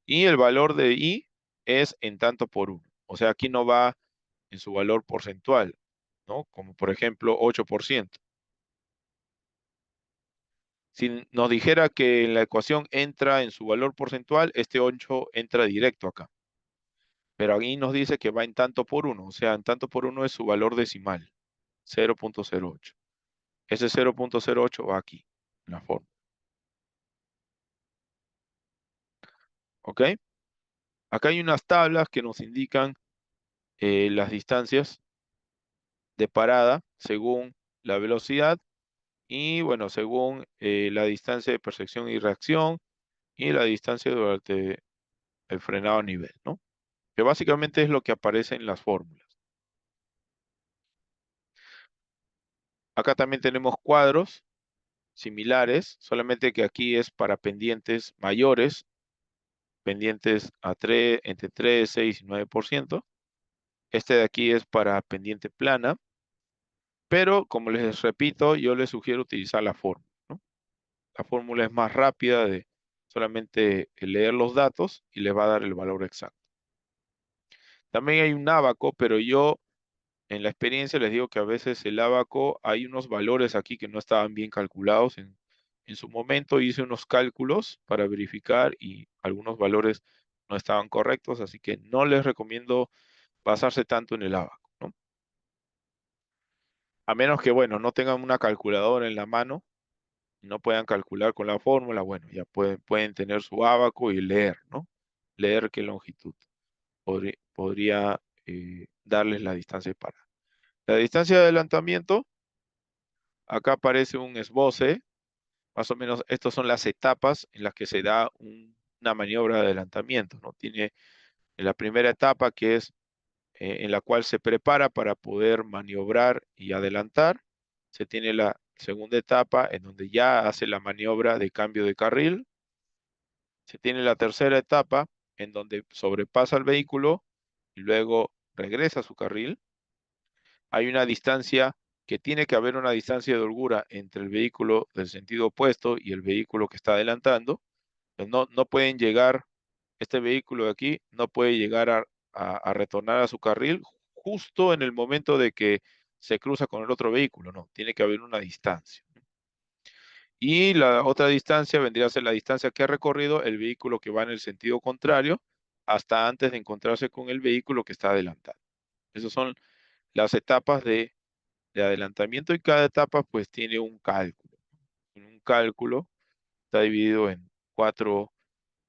Y el valor de I es en tanto por 1. O sea, aquí no va en su valor porcentual, ¿no? Como por ejemplo 8%. Si nos dijera que en la ecuación entra en su valor porcentual, este 8 entra directo acá. Pero aquí nos dice que va en tanto por 1. O sea, en tanto por 1 es su valor decimal, 0.08. Ese 0.08 va aquí, en la forma. ¿Ok? Acá hay unas tablas que nos indican las distancias de parada según la velocidad y, bueno, según la distancia de percepción y reacción y la distancia durante el frenado a nivel, ¿no? Que básicamente es lo que aparece en las fórmulas. Acá también tenemos cuadros similares, solamente que aquí es para pendientes mayores, pendientes entre 3, 6 y 9%. Este de aquí es para pendiente plana, pero como les repito, yo les sugiero utilizar la fórmula, ¿no? La fórmula es más rápida de solamente leer los datos y les va a dar el valor exacto. También hay un ábaco, pero yo en la experiencia les digo que a veces el ábaco hay unos valores aquí que no estaban bien calculados. En su momento hice unos cálculos para verificar y algunos valores no estaban correctos, así que no les recomiendo basarse tanto en el ábaco, ¿no? A menos que, bueno, no tengan una calculadora en la mano y no puedan calcular con la fórmula, bueno, ya pueden tener su ábaco y leer, ¿no? Leer qué longitud podría darles la distancia para. La distancia de adelantamiento, acá aparece un esboce, más o menos estas son las etapas en las que se da una maniobra de adelantamiento, ¿no? Tiene la primera etapa que es en la cual se prepara para poder maniobrar y adelantar. Se tiene la segunda etapa en donde ya hace la maniobra de cambio de carril. Se tiene la tercera etapa en donde sobrepasa el vehículo y luego regresa a su carril. Hay una distancia que tiene que haber una distancia de holgura entre el vehículo del sentido opuesto y el vehículo que está adelantando. No pueden llegar, este vehículo de aquí no puede llegar a retornar a su carril justo en el momento de que se cruza con el otro vehículo. No, tiene que haber una distancia. Y la otra distancia vendría a ser la distancia que ha recorrido el vehículo que va en el sentido contrario hasta antes de encontrarse con el vehículo que está adelantado. Esas son las etapas de adelantamiento y cada etapa pues tiene un cálculo. Un cálculo está dividido en 4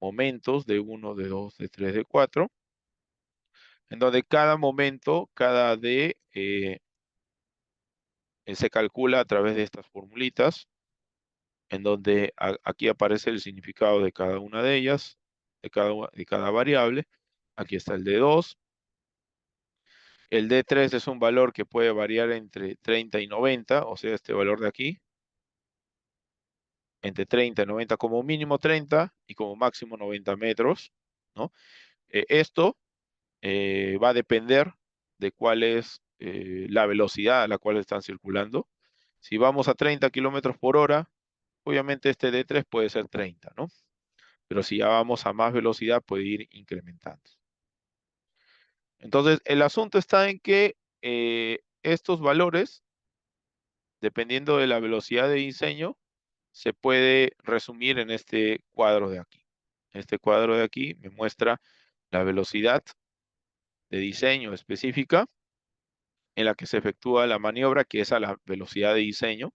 momentos, de 1, de 2, de 3, de 4, en donde cada momento, cada D se calcula a través de estas formulitas, en donde aquí aparece el significado de cada una de ellas, de cada variable. Aquí está el D2. El D3 es un valor que puede variar entre 30 y 90, o sea, este valor de aquí, entre 30 y 90, como mínimo 30 y como máximo 90 metros, ¿no? Esto va a depender de cuál es la velocidad a la cual están circulando. Si vamos a 30 kilómetros por hora, obviamente este D3 puede ser 30, ¿no? Pero si ya vamos a más velocidad, puede ir incrementando. Entonces, el asunto está en que estos valores, dependiendo de la velocidad de diseño, se puede resumir en este cuadro de aquí. Este cuadro de aquí me muestra la velocidad de diseño específica en la que se efectúa la maniobra, que es a la velocidad de diseño.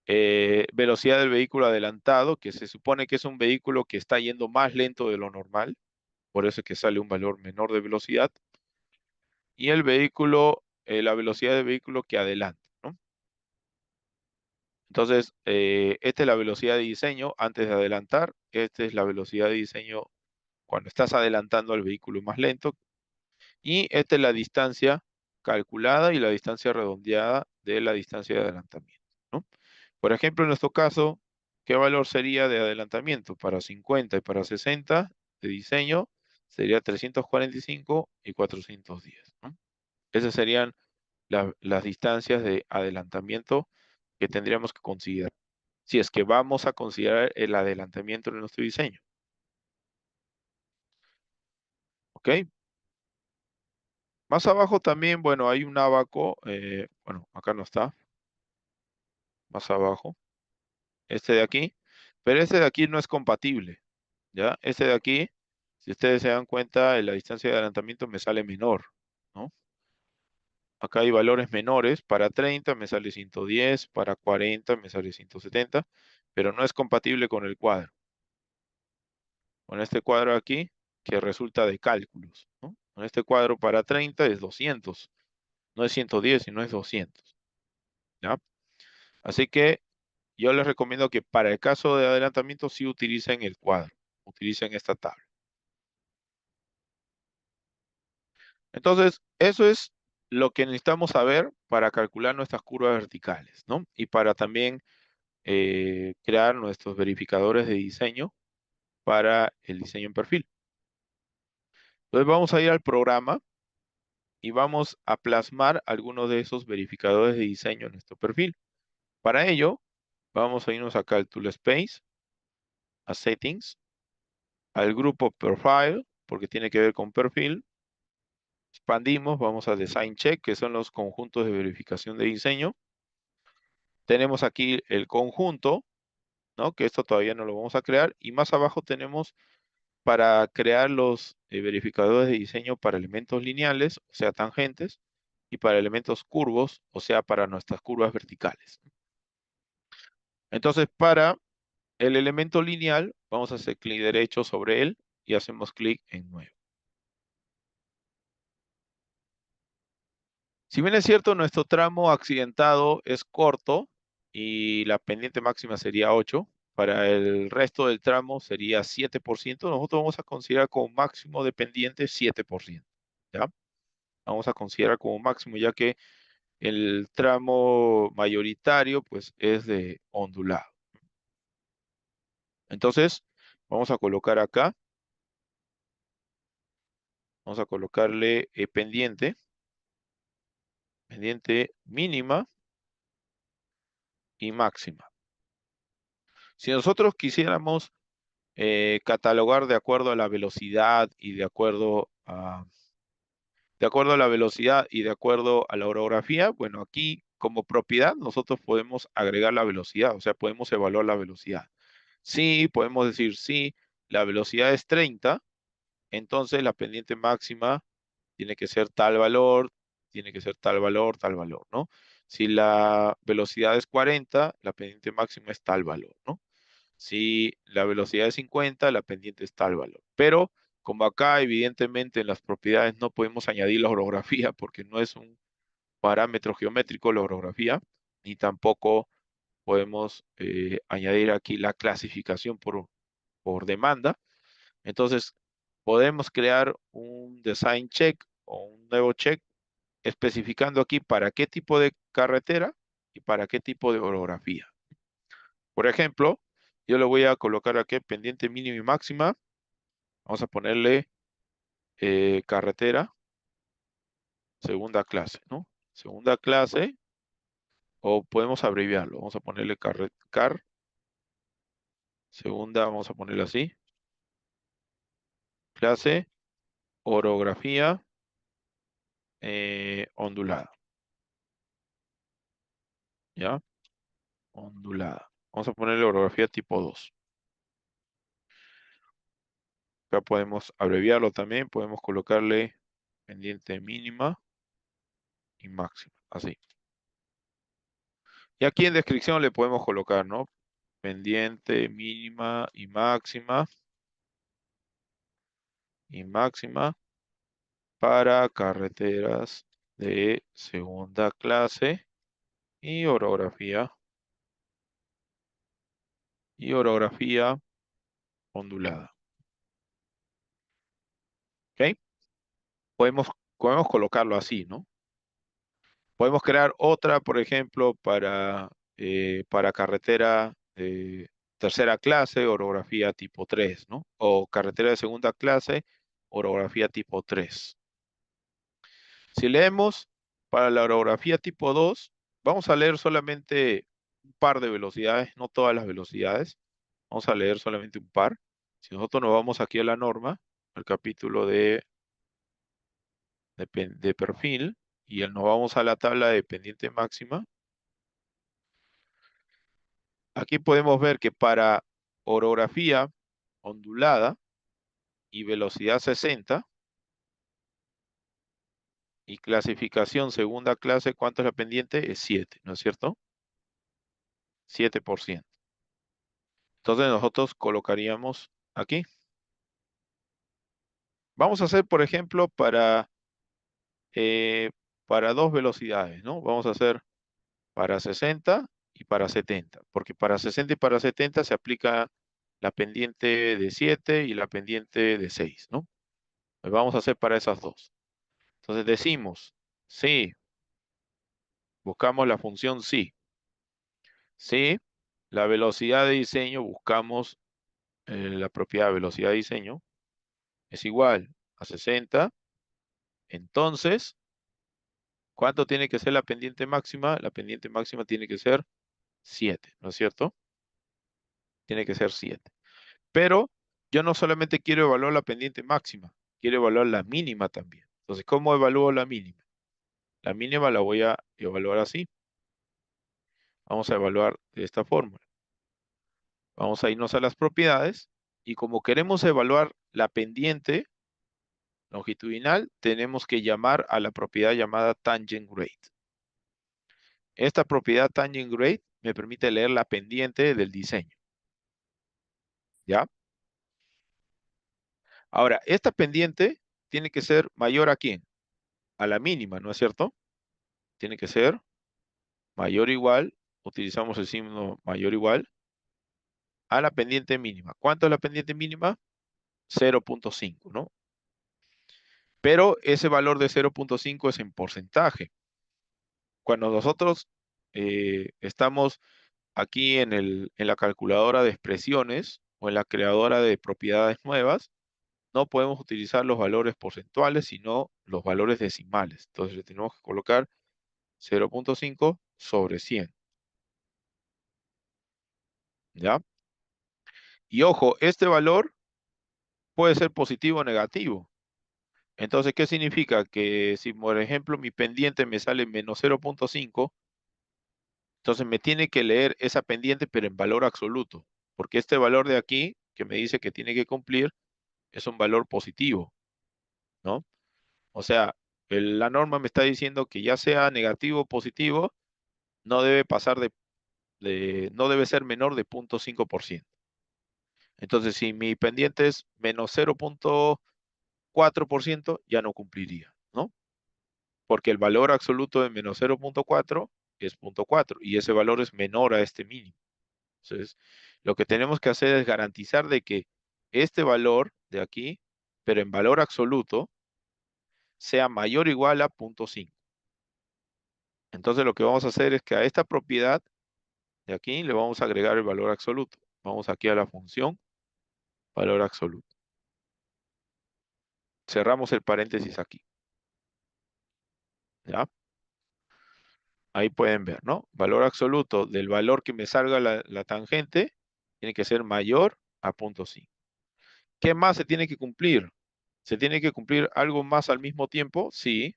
Velocidad del vehículo adelantado, que se supone que es un vehículo que está yendo más lento de lo normal, por eso es que sale un valor menor de velocidad. Y el vehículo, la velocidad del vehículo que adelanta, ¿no? Entonces, esta es la velocidad de diseño antes de adelantar. Esta es la velocidad de diseño cuando estás adelantando al vehículo más lento. Y esta es la distancia calculada y la distancia redondeada de la distancia de adelantamiento, ¿no? Por ejemplo, en nuestro caso, ¿qué valor sería de adelantamiento? Para 50 y para 60 de diseño sería 345 y 410, ¿no? Esas serían las distancias de adelantamiento que tendríamos que considerar, si es que vamos a considerar el adelantamiento de nuestro diseño. ¿Ok? Más abajo también, bueno, hay un abaco, bueno, acá no está, más abajo, este de aquí, pero este de aquí no es compatible, ¿ya? Este de aquí, si ustedes se dan cuenta, la distancia de adelantamiento me sale menor, ¿no? Acá hay valores menores, para 30 me sale 110, para 40 me sale 170, pero no es compatible con el cuadro. Con este cuadro aquí, que resulta de cálculos, ¿no? Con este cuadro para 30 es 200, no es 110, sino es 200, ¿ya? Así que yo les recomiendo que para el caso de adelantamiento sí utilicen el cuadro, utilicen esta tabla. Entonces, eso es lo que necesitamos saber para calcular nuestras curvas verticales, ¿no? Y para también crear nuestros verificadores de diseño para el diseño en perfil. Entonces vamos a ir al programa y vamos a plasmar algunos de esos verificadores de diseño en nuestro perfil. Para ello, vamos a irnos acá al Tool Space, a Settings, al grupo Profile, porque tiene que ver con perfil. Expandimos, vamos a Design Check, que son los conjuntos de verificación de diseño. Tenemos aquí el conjunto, ¿no? Que esto todavía no lo vamos a crear. Y más abajo tenemos para crear los verificadores de diseño para elementos lineales, o sea, tangentes, y para elementos curvos, o sea, para nuestras curvas verticales. Entonces, para el elemento lineal, vamos a hacer clic derecho sobre él y hacemos clic en Nuevo. Si bien es cierto, nuestro tramo accidentado es corto y la pendiente máxima sería 8, para el resto del tramo sería 7%, nosotros vamos a considerar como máximo de pendiente 7%, ¿ya? Vamos a considerar como máximo ya que el tramo mayoritario pues es de ondulado. Entonces, Vamos a colocar acá. Vamos a colocarle pendiente. Pendiente mínima y máxima. Si nosotros quisiéramos catalogar de acuerdo a la velocidad y de acuerdo a la velocidad y de acuerdo a la orografía, bueno, aquí como propiedad nosotros podemos agregar la velocidad, o sea, podemos evaluar la velocidad. Sí, podemos decir, sí, la velocidad es 30, entonces la pendiente máxima tiene que ser tal valor, tiene que ser tal valor, ¿no? Si la velocidad es 40, la pendiente máxima es tal valor, ¿no? Si la velocidad es 50, la pendiente es tal valor. Pero como acá evidentemente en las propiedades no podemos añadir la orografía porque no es un parámetro geométrico la orografía, ni tampoco podemos añadir aquí la clasificación por demanda. Entonces podemos crear un design check o un nuevo check especificando aquí para qué tipo de carretera y para qué tipo de orografía. Por ejemplo, yo le voy a colocar aquí pendiente mínima y máxima. Vamos a ponerle carretera, segunda clase, ¿no? Segunda clase, o podemos abreviarlo. Vamos a ponerle car, segunda, vamos a ponerle así. Clase, orografía ondulada. ¿Ya? Ondulada. Vamos a ponerle orografía tipo 2. Acá podemos abreviarlo también. Podemos colocarle pendiente mínima y máxima. Así. Y aquí en descripción le podemos colocar, ¿no? Pendiente mínima y máxima. Y máxima para carreteras de segunda clase y orografía ondulada. ¿Ok? Podemos colocarlo así, ¿no? Podemos crear otra, por ejemplo, para carretera de tercera clase, orografía tipo 3, ¿no? O carretera de segunda clase, orografía tipo 3. Si leemos para la orografía tipo 2, vamos a leer solamente un par de velocidades, no todas las velocidades. Vamos a leer solamente un par. Si nosotros nos vamos aquí a la norma, al capítulo de perfil, y nos vamos a la tabla de pendiente máxima, aquí podemos ver que para orografía ondulada y velocidad 60 y clasificación segunda clase, ¿cuánto es la pendiente? Es 7, ¿no es cierto? 7%. Entonces nosotros colocaríamos aquí. Vamos a hacer, por ejemplo, para dos velocidades, ¿no? Vamos a hacer para 60 y para 70, porque para 60 y para 70 se aplica la pendiente de 7 y la pendiente de 6, ¿no? Pues vamos a hacer para esas dos. Entonces decimos, sí, buscamos la función sí. Sí, la velocidad de diseño, buscamos la propiedad velocidad de diseño, es igual a 60. Entonces, ¿cuánto tiene que ser la pendiente máxima? La pendiente máxima tiene que ser 7, ¿no es cierto? Tiene que ser 7. Pero yo no solamente quiero evaluar la pendiente máxima, quiero evaluar la mínima también. Entonces, ¿cómo evalúo la mínima? La mínima la voy a evaluar así. Vamos a evaluar de esta fórmula. Vamos a irnos a las propiedades y como queremos evaluar la pendiente longitudinal, tenemos que llamar a la propiedad llamada tangent grade. Esta propiedad tangent grade me permite leer la pendiente del diseño. ¿Ya? Ahora, esta pendiente tiene que ser mayor ¿a quién? A la mínima, ¿no es cierto? Tiene que ser mayor o igual, utilizamos el signo mayor o igual, a la pendiente mínima. ¿Cuánto es la pendiente mínima? 0.5, ¿no? Pero ese valor de 0.5 es en porcentaje. Cuando nosotros estamos aquí en la calculadora de expresiones, o en la creadora de propiedades nuevas, no podemos utilizar los valores porcentuales, sino los valores decimales. Entonces le tenemos que colocar 0.5 sobre 100. ¿Ya? Y ojo, este valor puede ser positivo o negativo. Entonces, ¿qué significa? Que si, por ejemplo, mi pendiente me sale menos 0.5, entonces me tiene que leer esa pendiente, pero en valor absoluto. Porque este valor de aquí, que me dice que tiene que cumplir, es un valor positivo, ¿no? O sea, la norma me está diciendo que ya sea negativo o positivo, no debe pasar no debe ser menor de 0.5%. Entonces, si mi pendiente es menos 0.4%, ya no cumpliría, ¿no? Porque el valor absoluto de menos 0.4 es 0.4 y ese valor es menor a este mínimo. Entonces, lo que tenemos que hacer es garantizar de que este valor de aquí, pero en valor absoluto, sea mayor o igual a 0.5. Entonces, lo que vamos a hacer es que a esta propiedad de aquí le vamos a agregar el valor absoluto. Vamos aquí a la función valor absoluto. Cerramos el paréntesis aquí. ¿Ya? Ahí pueden ver, ¿no? Valor absoluto del valor que me salga la tangente tiene que ser mayor a 0.5. ¿Qué más se tiene que cumplir? ¿Se tiene que cumplir algo más al mismo tiempo? Sí.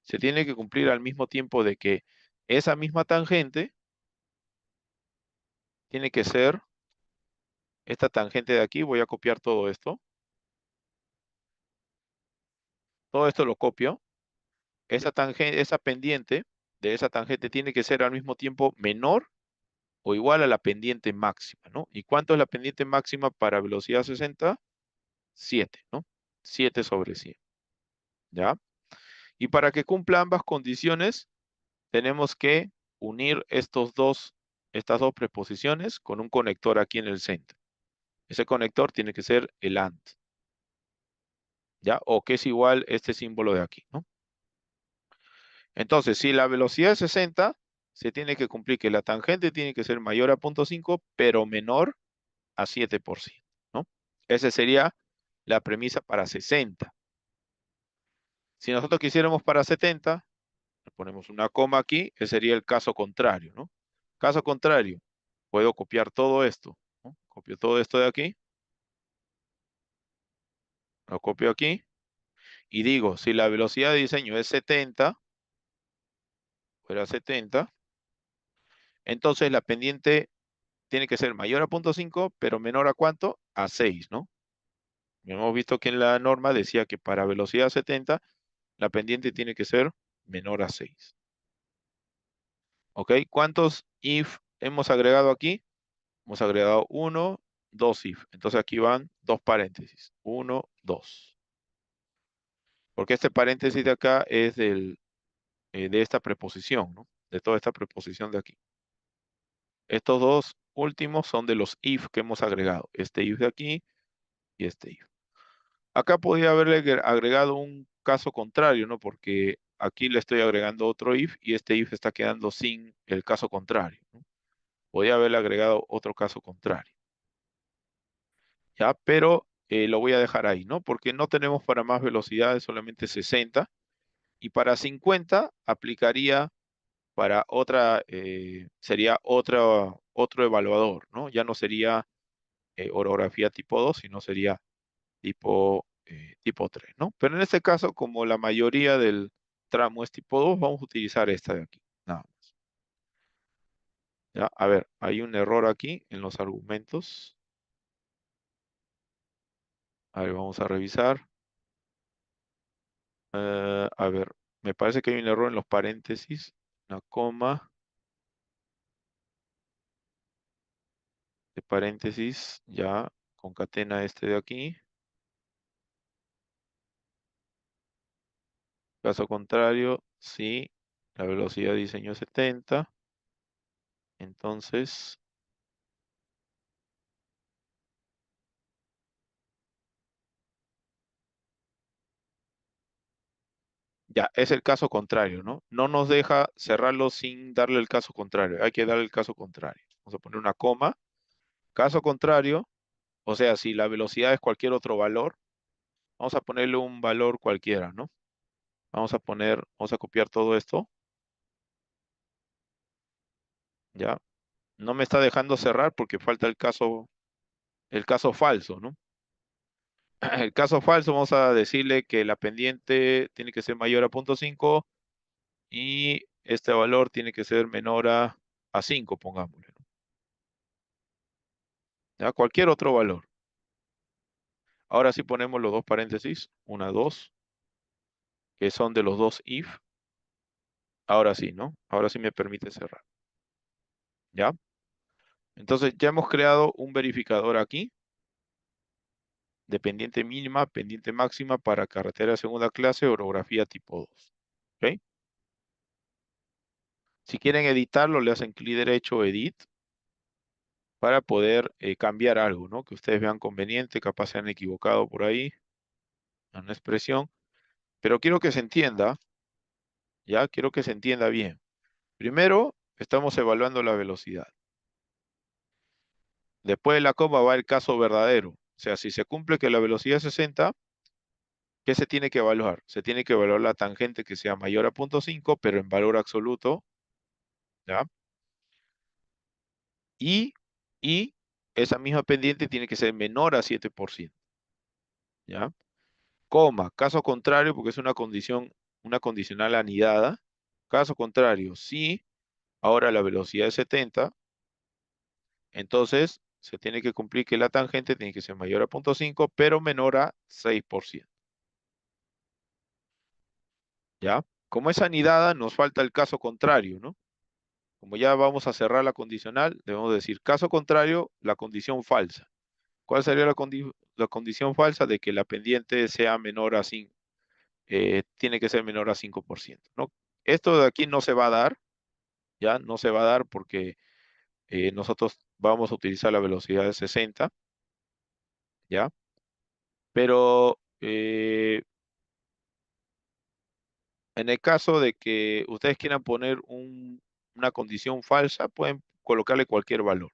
Se tiene que cumplir al mismo tiempo de que esa misma tangente tiene que ser esta tangente de aquí. Voy a copiar todo esto. Todo esto lo copio. Esa tangente, esa pendiente de esa tangente tiene que ser al mismo tiempo menor o igual a la pendiente máxima, ¿no? ¿Y cuánto es la pendiente máxima para velocidad 60? 7, ¿no? 7 sobre 100, ¿ya? Y para que cumpla ambas condiciones, tenemos que unir estas dos preposiciones con un conector aquí en el centro. Ese conector tiene que ser el AND, ¿ya? O que es igual este símbolo de aquí, ¿no? Entonces, si la velocidad es 60, se tiene que cumplir que la tangente tiene que ser mayor a 0.5, pero menor a 7%, ¿no? Esa sería la premisa para 60. Si nosotros quisiéramos para 70, le ponemos una coma aquí, ese sería el caso contrario, ¿no? Caso contrario, puedo copiar todo esto, ¿no? Copio todo esto de aquí, lo copio aquí, y digo, si la velocidad de diseño es 70, fuera 70, entonces la pendiente tiene que ser mayor a 0.5, pero menor a ¿cuánto? A 6, ¿no? Hemos visto que en la norma decía que para velocidad 70, la pendiente tiene que ser menor a 6. ¿Ok? ¿Cuántos if hemos agregado aquí? Hemos agregado 1, 2 if. Entonces aquí van dos paréntesis. 1, 2. Porque este paréntesis de acá es de esta preposición, ¿no? De toda esta preposición de aquí. Estos dos últimos son de los if que hemos agregado. Este if de aquí y este if. Acá podría haberle agregado un caso contrario, ¿no? Porque aquí le estoy agregando otro if y este if está quedando sin el caso contrario, ¿no? Podría haberle agregado otro caso contrario. ¿Ya? Pero lo voy a dejar ahí, ¿no? Porque no tenemos para más velocidades, solamente 60. Y para 50 aplicaría para otra, sería otro evaluador, ¿no? Ya no sería orografía tipo 2, sino sería tipo 3, ¿no? Pero en este caso, como la mayoría del tramo es tipo 2, vamos a utilizar esta de aquí, nada más. ¿Ya? A ver, hay un error aquí en los argumentos. A ver, vamos a revisar. A ver, me parece que hay un error en los paréntesis, una coma de paréntesis, ya, concatena este de aquí. Caso contrario, sí, la velocidad de diseño es 70. Entonces, ya, es el caso contrario, ¿no? No nos deja cerrarlo sin darle el caso contrario. Hay que darle el caso contrario. Vamos a poner una coma. Caso contrario, O sea, si la velocidad es cualquier otro valor, vamos a ponerle un valor cualquiera, ¿no? Vamos a copiar todo esto. Ya. No me está dejando cerrar porque falta el caso falso, ¿no? El caso falso, vamos a decirle que la pendiente tiene que ser mayor a 0.5 y este valor tiene que ser menor a 5, pongámosle, ¿no? Ya, cualquier otro valor. Ahora sí ponemos los dos paréntesis, 1, 2, que son de los dos if. Ahora sí, ¿no? Ahora sí me permite cerrar. ¿Ya? Entonces ya hemos creado un verificador aquí, de pendiente mínima, pendiente máxima para carretera de segunda clase, orografía tipo 2. ¿Ok? Si quieren editarlo, le hacen clic derecho, edit, para poder cambiar algo, ¿no? Que ustedes vean conveniente, capaz se han equivocado por ahí, en una expresión. Pero quiero que se entienda, ¿ya? Quiero que se entienda bien. Primero, estamos evaluando la velocidad. Después de la coma va el caso verdadero. O sea, si se cumple que la velocidad es 60, ¿qué se tiene que evaluar? Se tiene que evaluar la tangente que sea mayor a 0.5, pero en valor absoluto, ¿ya? Y esa misma pendiente tiene que ser menor a 7%, ¿ya? Coma, caso contrario, porque es una condicional anidada. Caso contrario, si ahora la velocidad es 70, entonces se tiene que cumplir que la tangente tiene que ser mayor a 0.5, pero menor a 6%. ¿Ya? Como es anidada, nos falta el caso contrario, ¿no? Como ya vamos a cerrar la condicional, debemos decir caso contrario, la condición falsa. ¿Cuál sería la condición falsa? De que la pendiente sea menor a 5, tiene que ser menor a 5%, ¿no? Esto de aquí no se va a dar, ¿ya? No se va a dar porque nosotros vamos a utilizar la velocidad de 60, ¿ya? Pero en el caso de que ustedes quieran poner una condición falsa, pueden colocarle cualquier valor.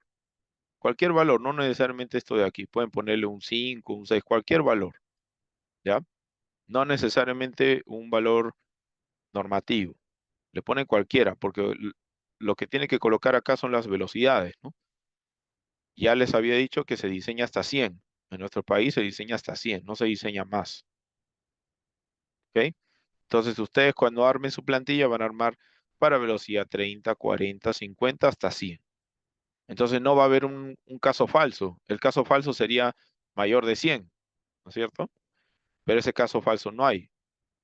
Cualquier valor, no necesariamente esto de aquí. Pueden ponerle un 5, un 6, cualquier valor, ¿ya? No necesariamente un valor normativo. Le ponen cualquiera, porque lo que tiene que colocar acá son las velocidades, ¿no? Ya les había dicho que se diseña hasta 100. En nuestro país se diseña hasta 100, no se diseña más. ¿Ok? Entonces ustedes cuando armen su plantilla van a armar para velocidad 30, 40, 50 hasta 100. Entonces no va a haber un caso falso. El caso falso sería mayor de 100, ¿no es cierto? Pero ese caso falso no hay.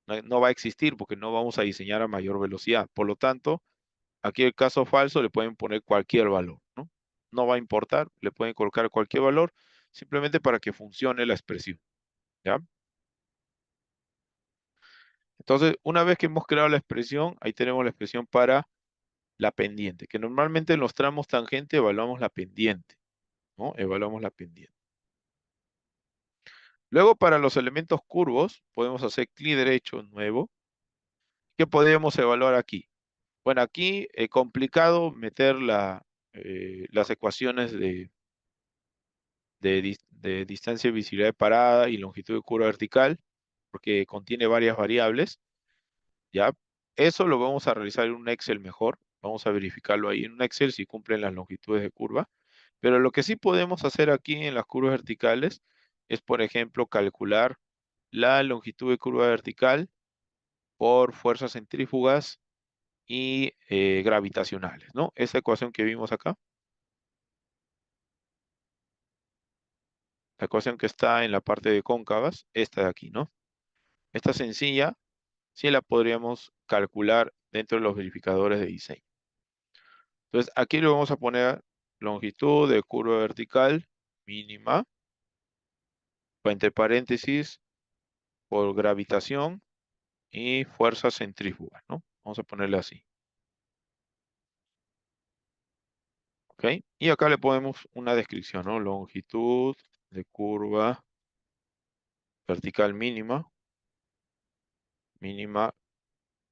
No va a existir porque no vamos a diseñar a mayor velocidad. Por lo tanto, aquí el caso falso le pueden poner cualquier valor, ¿no? No va a importar, le pueden colocar cualquier valor simplemente para que funcione la expresión, ¿ya? Entonces, una vez que hemos creado la expresión, ahí tenemos la expresión para la pendiente, que normalmente en los tramos tangente evaluamos la pendiente, ¿no? Evaluamos la pendiente. Luego, para los elementos curvos, podemos hacer clic derecho, nuevo. ¿Qué podríamos evaluar aquí? Bueno, aquí es complicado meter las ecuaciones de distancia de visibilidad de parada y longitud de curva vertical, porque contiene varias variables, ¿ya? Eso lo vamos a realizar en un Excel mejor. Vamos a verificarlo ahí en un Excel si cumplen las longitudes de curva. Pero lo que sí podemos hacer aquí en las curvas verticales es, por ejemplo, calcular la longitud de curva vertical por fuerzas centrífugas y gravitacionales, ¿no? Esa ecuación que vimos acá, la ecuación que está en la parte de cóncavas, esta de aquí, ¿no? Esta sencilla, sí la podríamos calcular dentro de los verificadores de diseño. Entonces, aquí le vamos a poner longitud de curva vertical mínima, entre paréntesis, por gravitación y fuerzas centrífugas, ¿no? Vamos a ponerle así. ¿Ok? Y acá le ponemos una descripción, ¿no? Longitud de curva vertical mínima,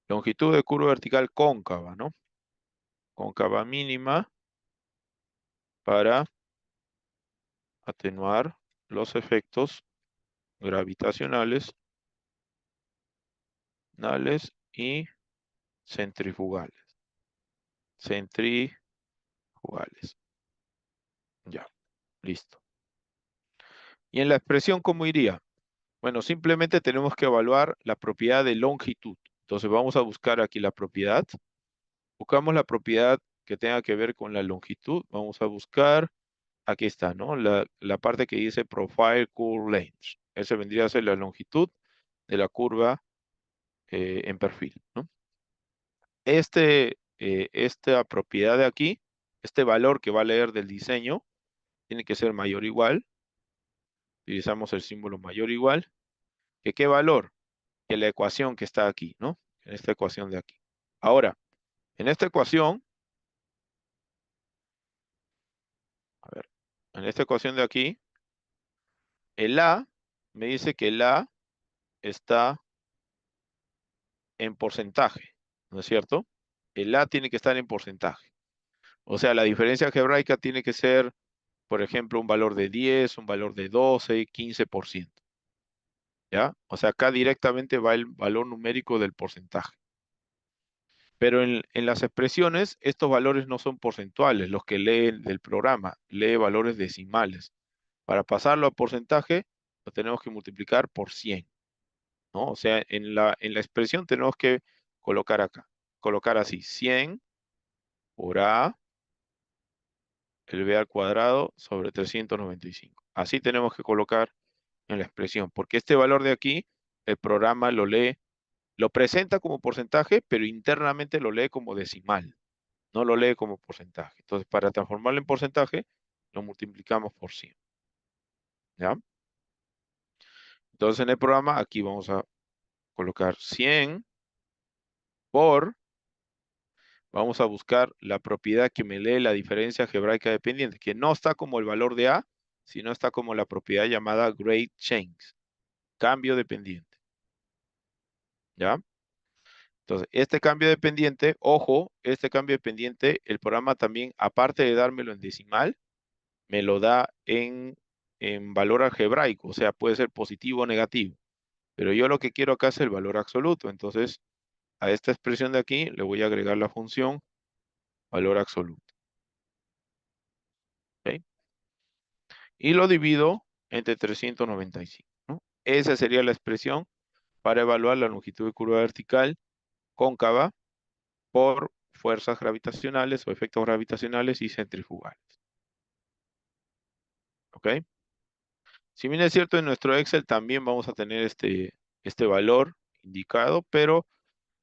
longitud de curva vertical cóncava, ¿no? Cóncava mínima para atenuar los efectos gravitacionales y centrifugales. Centrifugales. Ya, listo. Y en la expresión, ¿cómo iría? Bueno, simplemente tenemos que evaluar la propiedad de longitud. Entonces vamos a buscar aquí la propiedad. Buscamos la propiedad que tenga que ver con la longitud. Vamos a buscar, aquí está, ¿no? La parte que dice Profile Curve Length. Esa vendría a ser la longitud de la curva en perfil, ¿no? Esta propiedad de aquí, este valor que va a leer del diseño, tiene que ser mayor o igual. Utilizamos el símbolo mayor o igual. ¿Qué valor? Que la ecuación que está aquí, ¿no? En esta ecuación de aquí. Ahora, en esta ecuación, a ver, en esta ecuación de aquí, el A me dice que el A está en porcentaje, ¿no es cierto? El A tiene que estar en porcentaje. O sea, la diferencia algebraica tiene que ser, por ejemplo, un valor de 10, un valor de 12, 15%. ¿Ya? O sea, acá directamente va el valor numérico del porcentaje. Pero en las expresiones, estos valores no son porcentuales, los que lee del programa, lee valores decimales. Para pasarlo a porcentaje, lo tenemos que multiplicar por 100, ¿no? O sea, en la expresión tenemos que colocar acá, colocar así, 100 por A, el B al cuadrado sobre 395. Así tenemos que colocar en la expresión, porque este valor de aquí, el programa lo lee, lo presenta como porcentaje, pero internamente lo lee como decimal. No lo lee como porcentaje. Entonces, para transformarlo en porcentaje, lo multiplicamos por 100. ¿Ya? Entonces, en el programa, aquí vamos a colocar 100 por, vamos a buscar la propiedad que me lee la diferencia algebraica dependiente, que no está como el valor de A, sino está como la propiedad llamada grade change, cambio dependiente. ¿Ya? Entonces, este cambio dependiente, ojo, este cambio dependiente, el programa también, aparte de dármelo en decimal, me lo da en valor algebraico, o sea, puede ser positivo o negativo. Pero yo lo que quiero acá es el valor absoluto. Entonces, a esta expresión de aquí le voy a agregar la función valor absoluto. ¿Ok? Y lo divido entre 395, ¿no? Esa sería la expresión para evaluar la longitud de curva vertical cóncava por fuerzas gravitacionales o efectos gravitacionales y centrifugales. ¿Ok? Si bien es cierto, en nuestro Excel también vamos a tener este valor indicado, pero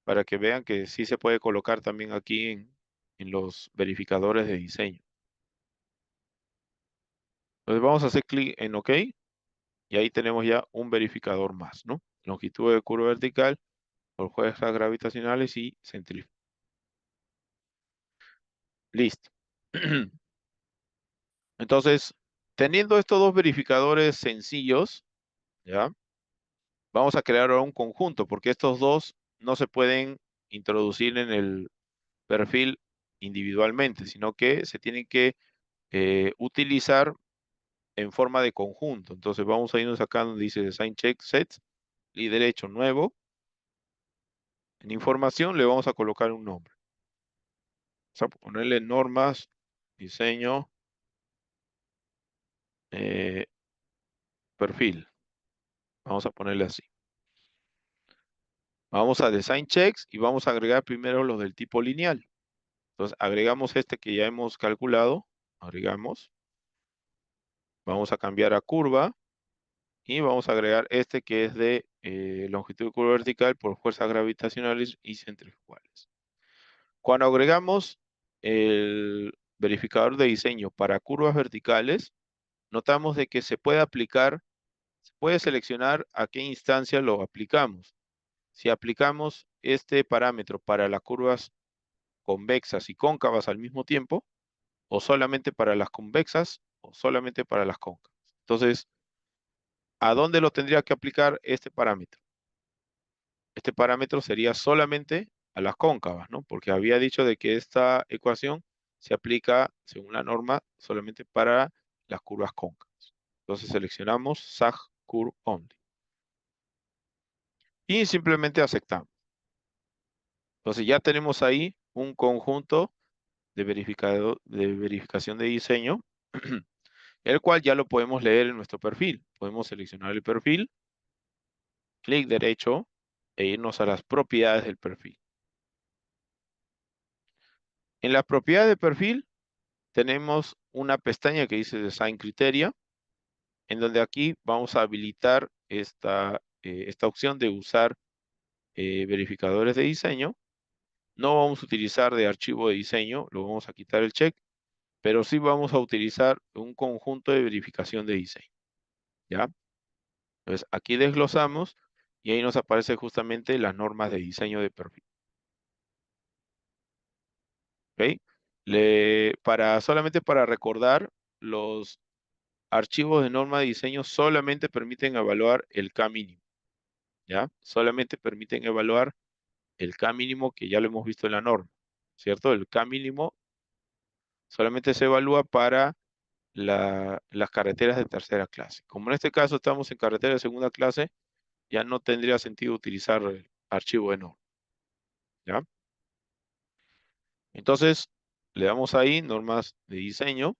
para que vean que sí se puede colocar también aquí en los verificadores de diseño. Entonces vamos a hacer clic en OK y ahí tenemos ya un verificador más, ¿no? Longitud de curva vertical por fuerzas gravitacionales y centrífugas. Listo. Entonces, teniendo estos dos verificadores sencillos, ¿ya? Vamos a crear ahora un conjunto porque estos dos no se pueden introducir en el perfil individualmente, sino que se tienen que utilizar en forma de conjunto. Entonces vamos a irnos acá donde dice Design Check Sets y derecho nuevo. En información le vamos a colocar un nombre. Vamos a ponerle normas, diseño, perfil. Vamos a ponerle así. Vamos a Design Checks y vamos a agregar primero los del tipo lineal. Entonces agregamos este que ya hemos calculado. Agregamos. Vamos a cambiar a curva. Y vamos a agregar este que es de longitud de curva vertical por fuerzas gravitacionales y centrifugales. Cuando agregamos el verificador de diseño para curvas verticales, notamos de que se puede aplicar, se puede seleccionar a qué instancia lo aplicamos. Si aplicamos este parámetro para las curvas convexas y cóncavas al mismo tiempo, o solamente para las convexas, o solamente para las cóncavas. Entonces, ¿a dónde lo tendría que aplicar este parámetro? Este parámetro sería solamente a las cóncavas, ¿no? Porque había dicho de que esta ecuación se aplica, según la norma, solamente para las curvas cóncavas. Entonces seleccionamos SAG Curve Only. Y simplemente aceptamos. Entonces ya tenemos ahí un conjunto de verificación de diseño, el cual ya lo podemos leer en nuestro perfil. Podemos seleccionar el perfil, clic derecho e irnos a las propiedades del perfil. En las propiedades del perfil tenemos una pestaña que dice Design Criteria, en donde aquí vamos a habilitar esta opción de usar verificadores de diseño. No vamos a utilizar de archivo de diseño, lo vamos a quitar el check, pero sí vamos a utilizar un conjunto de verificación de diseño. ¿Ya? Entonces aquí desglosamos y ahí nos aparece justamente las normas de diseño de perfil. ¿Ok? Solamente para recordar, los archivos de norma de diseño solamente permiten evaluar el K mínimo. ¿Ya? Solamente permiten evaluar el K mínimo que ya lo hemos visto en la norma. ¿Cierto? El K mínimo solamente se evalúa para las carreteras de tercera clase. Como en este caso estamos en carretera de segunda clase, ya no tendría sentido utilizar el archivo de norma. ¿Ya? Entonces, le damos ahí normas de diseño.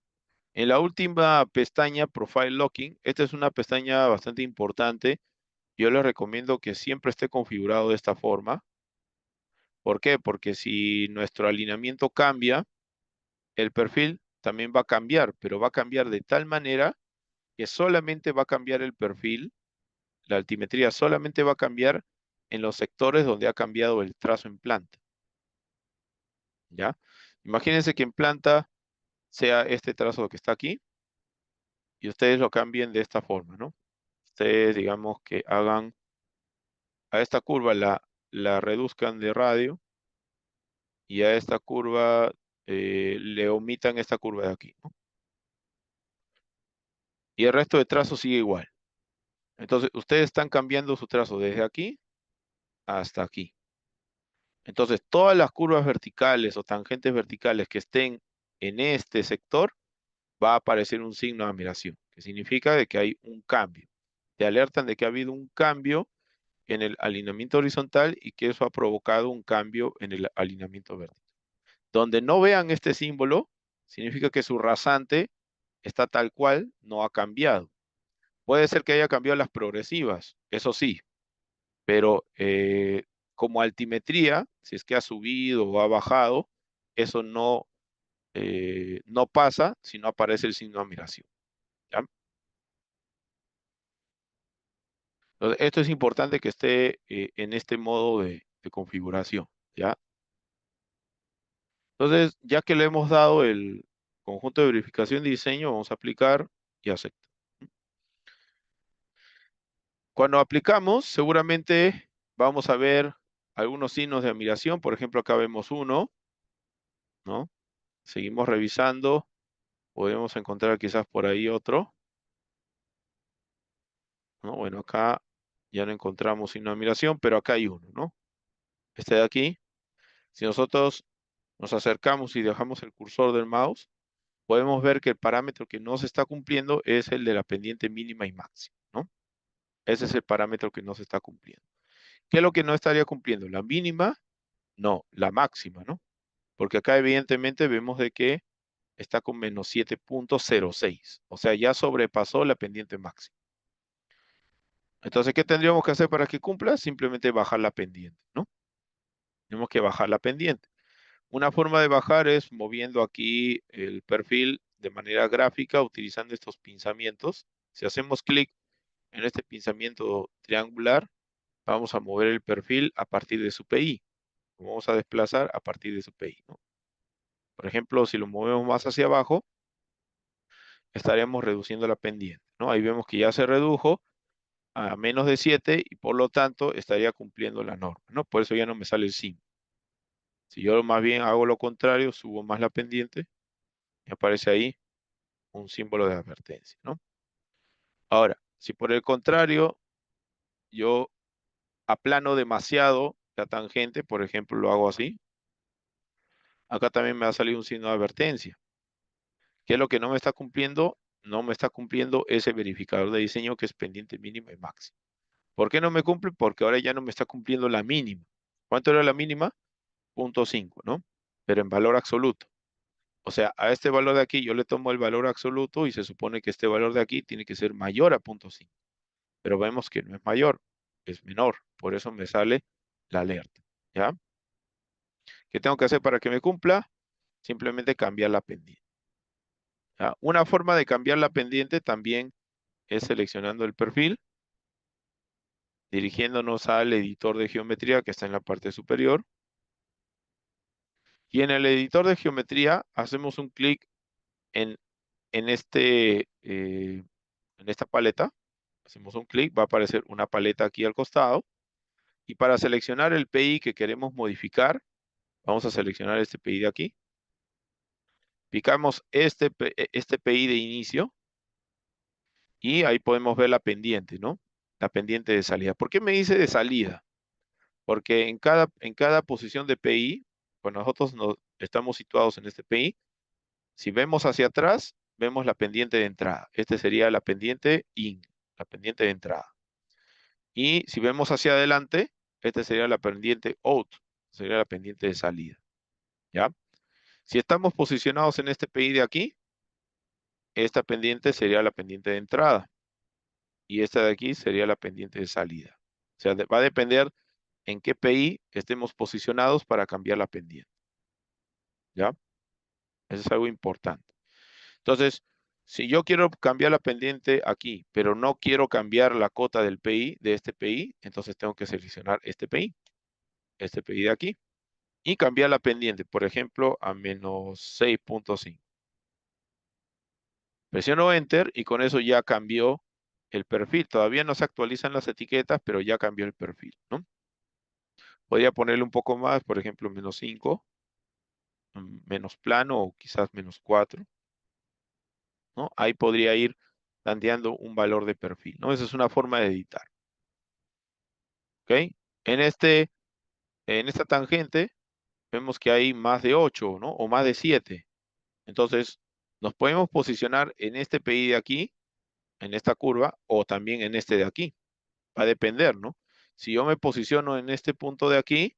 En la última pestaña, Profile Locking, esta es una pestaña bastante importante. Yo les recomiendo que siempre esté configurado de esta forma. ¿Por qué? Porque si nuestro alineamiento cambia, el perfil también va a cambiar, pero va a cambiar de tal manera que solamente va a cambiar el perfil, la altimetría solamente va a cambiar en los sectores donde ha cambiado el trazo en planta. ¿Ya? Imagínense que en planta sea este trazo que está aquí y ustedes lo cambien de esta forma, ¿no? Ustedes, digamos, que hagan a esta curva, la reduzcan de radio y a esta curva le omitan esta curva de aquí, ¿no? Y el resto de trazo sigue igual. Entonces, ustedes están cambiando su trazo desde aquí hasta aquí. Entonces, todas las curvas verticales o tangentes verticales que estén en este sector, va a aparecer un signo de admiración, que significa de que hay un cambio. Te alertan de que ha habido un cambio en el alineamiento horizontal y que eso ha provocado un cambio en el alineamiento vertical. Donde no vean este símbolo, significa que su rasante está tal cual, no ha cambiado. Puede ser que haya cambiado las progresivas, eso sí, pero como altimetría, si es que ha subido o ha bajado, eso no pasa si no aparece el signo de admiración. ¿Ya? Entonces, esto es importante que esté en este modo de configuración. ¿Ya? Entonces, ya que le hemos dado el conjunto de verificación de diseño, vamos a aplicar y aceptar. Cuando aplicamos, seguramente vamos a ver algunos signos de admiración. Por ejemplo, acá vemos uno, ¿no? Seguimos revisando. Podemos encontrar quizás por ahí otro, ¿no? Bueno, acá ya no encontramos signo de admiración, pero acá hay uno, ¿no? Este de aquí. Si nosotros nos acercamos y dejamos el cursor del mouse, podemos ver que el parámetro que no se está cumpliendo es el de la pendiente mínima y máxima, ¿no? Ese es el parámetro que no se está cumpliendo. ¿Qué es lo que no estaría cumpliendo? ¿La mínima? No, la máxima, ¿no? Porque acá evidentemente vemos de que está con menos 7.06. O sea, ya sobrepasó la pendiente máxima. Entonces, ¿qué tendríamos que hacer para que cumpla? Simplemente bajar la pendiente, ¿no? Tenemos que bajar la pendiente. Una forma de bajar es moviendo aquí el perfil de manera gráfica utilizando estos pinzamientos. Si hacemos clic en este pinzamiento triangular, vamos a mover el perfil a partir de su PI. Lo vamos a desplazar a partir de su PI, ¿no? Por ejemplo, si lo movemos más hacia abajo, estaríamos reduciendo la pendiente, ¿no? Ahí vemos que ya se redujo a menos de 7 y por lo tanto estaría cumpliendo la norma, ¿no? Por eso ya no me sale el 5. Si yo más bien hago lo contrario, subo más la pendiente, me aparece ahí un símbolo de advertencia, ¿no? Ahora, si por el contrario yo aplano demasiado la tangente, por ejemplo, lo hago así, acá también me va a salir un signo de advertencia. ¿Qué es lo que no me está cumpliendo? no me está cumpliendo ese verificador de diseño que es pendiente mínima y máxima. ¿Por qué no me cumple? Porque ahora ya no me está cumpliendo la mínima. ¿Cuánto era la mínima? 0.5, ¿no? Pero en valor absoluto. O sea, a este valor de aquí yo le tomo el valor absoluto y se supone que este valor de aquí tiene que ser mayor a 0.5. Pero vemos que no es mayor, es menor. Por eso me sale la alerta. ¿Ya? ¿Qué tengo que hacer para que me cumpla? Simplemente cambiar la pendiente. ¿Ya? Una forma de cambiar la pendiente también es seleccionando el perfil, dirigiéndonos al editor de geometría que está en la parte superior. Y en el editor de geometría hacemos un clic en, en esta paleta. Hacemos un clic, va a aparecer una paleta aquí al costado. Y para seleccionar el PI que queremos modificar, vamos a seleccionar este PI de aquí. Picamos este PI de inicio y ahí podemos ver la pendiente, ¿no? La pendiente de salida. ¿Por qué me dice de salida? Porque en cada posición de PI, pues nosotros estamos situados en este PI. Si vemos hacia atrás, vemos la pendiente de entrada. Este sería la pendiente IN, la pendiente de entrada. Y si vemos hacia adelante, este sería la pendiente OUT, sería la pendiente de salida. ¿Ya? Si estamos posicionados en este PI de aquí, esta pendiente sería la pendiente de entrada. Y esta de aquí sería la pendiente de salida. O sea, va a depender en qué PI estemos posicionados para cambiar la pendiente. ¿Ya? Eso es algo importante. Entonces, si yo quiero cambiar la pendiente aquí, pero no quiero cambiar la cota del PI, de este PI, entonces tengo que seleccionar este PI de aquí, y cambiar la pendiente, por ejemplo, a menos 6.5. Presiono Enter y con eso ya cambió el perfil. Todavía no se actualizan las etiquetas, pero ya cambió el perfil, ¿no? Podría ponerle un poco más, por ejemplo, menos 5, menos plano o quizás menos 4, ¿no? Ahí podría ir planteando un valor de perfil, ¿no? Esa es una forma de editar. ¿Ok? En esta tangente vemos que hay más de 8, ¿no? O más de 7. Entonces, nos podemos posicionar en este PI de aquí, en esta curva, o también en este de aquí. Va a depender, ¿no? Si yo me posiciono en este punto de aquí,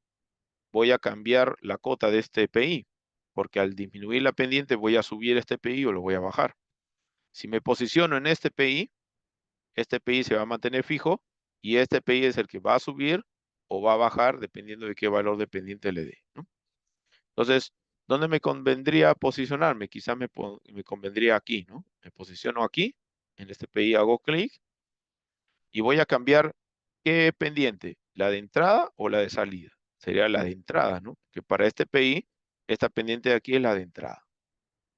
voy a cambiar la cota de este PI, porque al disminuir la pendiente voy a subir este PI o lo voy a bajar. Si me posiciono en este PI se va a mantener fijo y este PI es el que va a subir o va a bajar dependiendo de qué valor de pendiente le dé, ¿no? Entonces, ¿dónde me convendría posicionarme? Quizás me convendría aquí, ¿no? Me posiciono aquí, en este PI hago clic y voy a cambiar qué pendiente, la de entrada o la de salida. Sería la de entrada, ¿no? Que para este PI, esta pendiente de aquí es la de entrada.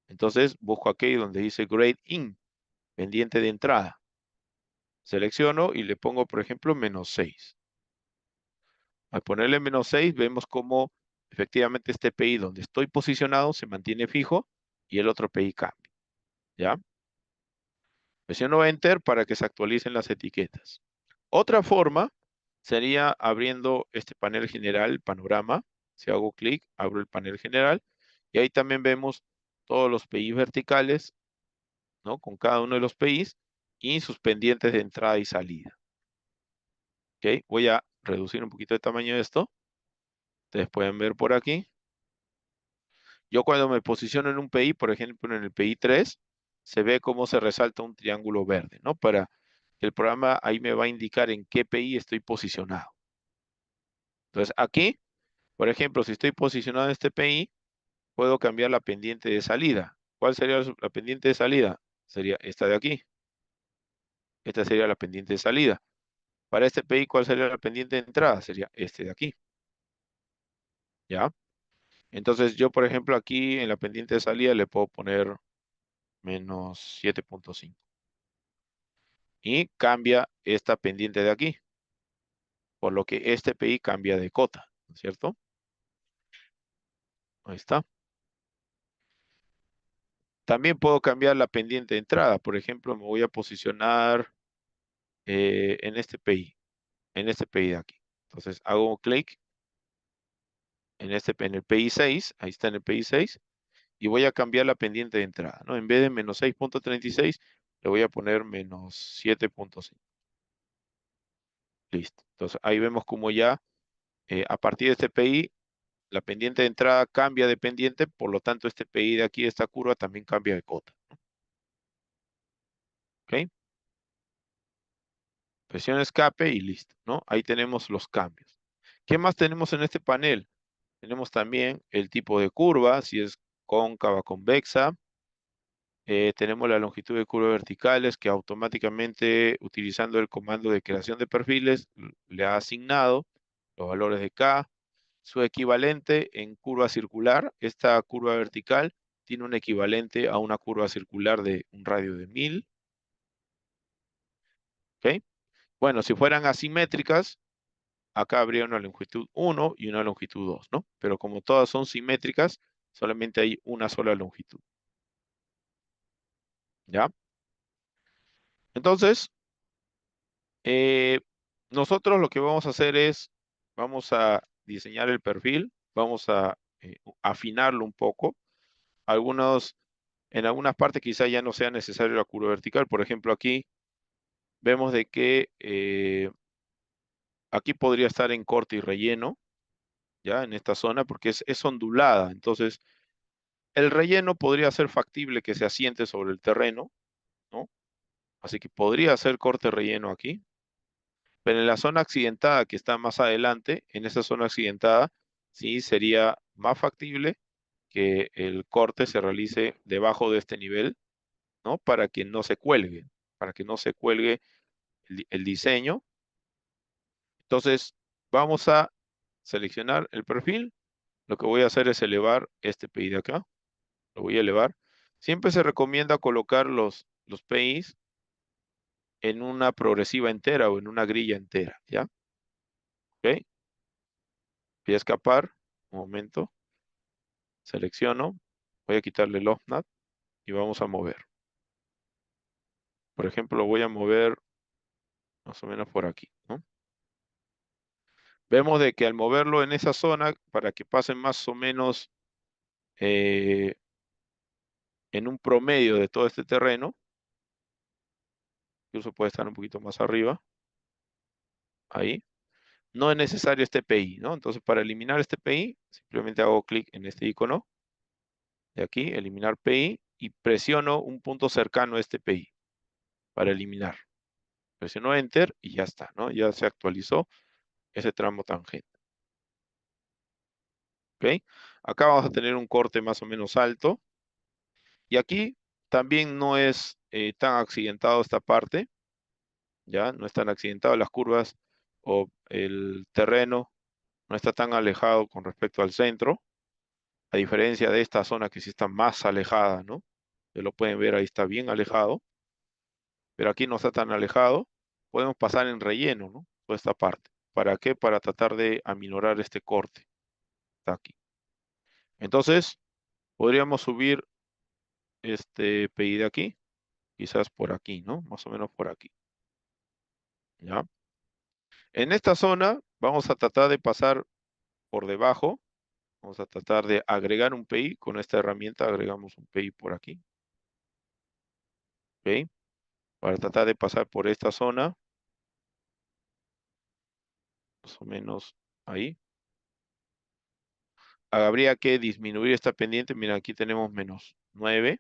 Entonces, busco aquí donde dice Grade In, pendiente de entrada. Selecciono y le pongo, por ejemplo, menos 6. Al ponerle menos 6, vemos cómo efectivamente este PI donde estoy posicionado se mantiene fijo y el otro PI cambia. ¿Ya? Presiono Enter para que se actualicen las etiquetas. Otra forma sería abriendo este panel general, panorama. Si hago clic, abro el panel general y ahí también vemos todos los PI verticales, ¿no? Con cada uno de los PIs y sus pendientes de entrada y salida. ¿Ok? Voy a reducir un poquito el tamaño de esto. Ustedes pueden ver por aquí. Yo cuando me posiciono en un PI, por ejemplo en el PI 3, se ve cómo se resalta un triángulo verde, ¿no? Para que el programa ahí me va a indicar en qué PI estoy posicionado. Entonces aquí, por ejemplo, si estoy posicionado en este PI, puedo cambiar la pendiente de salida. ¿Cuál sería la pendiente de salida? Sería esta de aquí. Esta sería la pendiente de salida. Para este PI, ¿cuál sería la pendiente de entrada? Sería este de aquí. ¿Ya? Entonces yo, por ejemplo, aquí en la pendiente de salida le puedo poner menos 7.5. Y cambia esta pendiente de aquí. Por lo que este PI cambia de cota, ¿no es cierto? Ahí está. También puedo cambiar la pendiente de entrada. Por ejemplo, me voy a posicionar en este PI de aquí. Entonces hago clic en el PI 6, ahí está en el PI 6, y voy a cambiar la pendiente de entrada, ¿no? En vez de menos 6.36, le voy a poner menos 7.5. Listo. Entonces, ahí vemos como ya, a partir de este PI, la pendiente de entrada cambia de pendiente, por lo tanto, este PI de aquí, de esta curva, también cambia de cota. ¿Ok? Presión escape y listo, ¿no? Ahí tenemos los cambios. ¿Qué más tenemos en este panel? Tenemos también el tipo de curva, si es cóncava, convexa. Tenemos la longitud de curvas verticales que automáticamente, utilizando el comando de creación de perfiles, le ha asignado los valores de K. Su equivalente en curva circular, esta curva vertical tiene un equivalente a una curva circular de un radio de 1000. ¿Ok? Bueno, si fueran asimétricas, acá habría una longitud 1 y una longitud 2, ¿no? Pero como todas son simétricas, solamente hay una sola longitud. ¿Ya? Entonces, nosotros lo que vamos a hacer es, vamos a diseñar el perfil, vamos a afinarlo un poco. En algunas partes quizá ya no sea necesario la curva vertical. Por ejemplo, aquí vemos de que aquí podría estar en corte y relleno, ya en esta zona, porque es ondulada. Entonces, el relleno podría ser factible que se asiente sobre el terreno, ¿no? Así que podría ser corte relleno aquí. Pero en la zona accidentada que está más adelante, en esa zona accidentada, sí sería más factible que el corte se realice debajo de este nivel, ¿no? Para que no se cuelgue el diseño. Entonces, vamos a seleccionar el perfil. Lo que voy a hacer es elevar este PI de acá. Lo voy a elevar. Siempre se recomienda colocar los PIs en una progresiva entera o en una grilla entera, ¿ya? ¿Ok? Voy a escapar. Un momento. Selecciono. Voy a quitarle el offNAT y vamos a mover. Por ejemplo, lo voy a mover más o menos por aquí, ¿no? Vemos de que al moverlo en esa zona, para que pasen más o menos en un promedio de todo este terreno, incluso puede estar un poquito más arriba, ahí, no es necesario este PI, ¿no? Entonces, para eliminar este PI, simplemente hago clic en este icono de aquí, eliminar PI, y presiono un punto cercano a este PI para eliminar. Presiono Enter y ya está, ¿no? Ya se actualizó ese tramo tangente. ¿Ok? Acá vamos a tener un corte más o menos alto. Y aquí también no es tan accidentado esta parte, ¿ya? No es tan accidentado las curvas o el terreno no está tan alejado con respecto al centro, a diferencia de esta zona que sí está más alejada, ¿no? Ustedes lo pueden ver, ahí está bien alejado, pero aquí no está tan alejado. Podemos pasar en relleno, ¿no? Toda esta parte. ¿Para qué? Para tratar de aminorar este corte. Está aquí. Entonces, podríamos subir este PI de aquí, quizás por aquí, ¿no? Más o menos por aquí. ¿Ya? En esta zona vamos a tratar de pasar por debajo. Vamos a tratar de agregar un PI. Con esta herramienta agregamos un PI por aquí. ¿Ok? Para tratar de pasar por esta zona. Más o menos ahí. Habría que disminuir esta pendiente. Mira, aquí tenemos menos 9.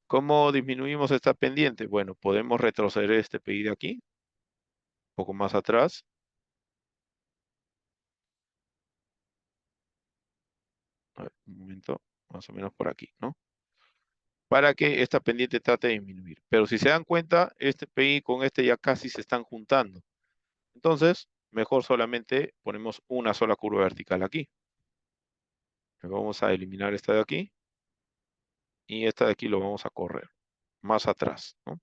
¿Cómo disminuimos esta pendiente? Bueno, podemos retroceder este PI de aquí. Un poco más atrás. A ver, un momento. Más o menos por aquí, ¿no? Para que esta pendiente trate de disminuir. Pero si se dan cuenta, este PI con este ya casi se están juntando. Entonces, mejor solamente ponemos una sola curva vertical aquí. Vamos a eliminar esta de aquí. Y esta de aquí lo vamos a correr más atrás, ¿no?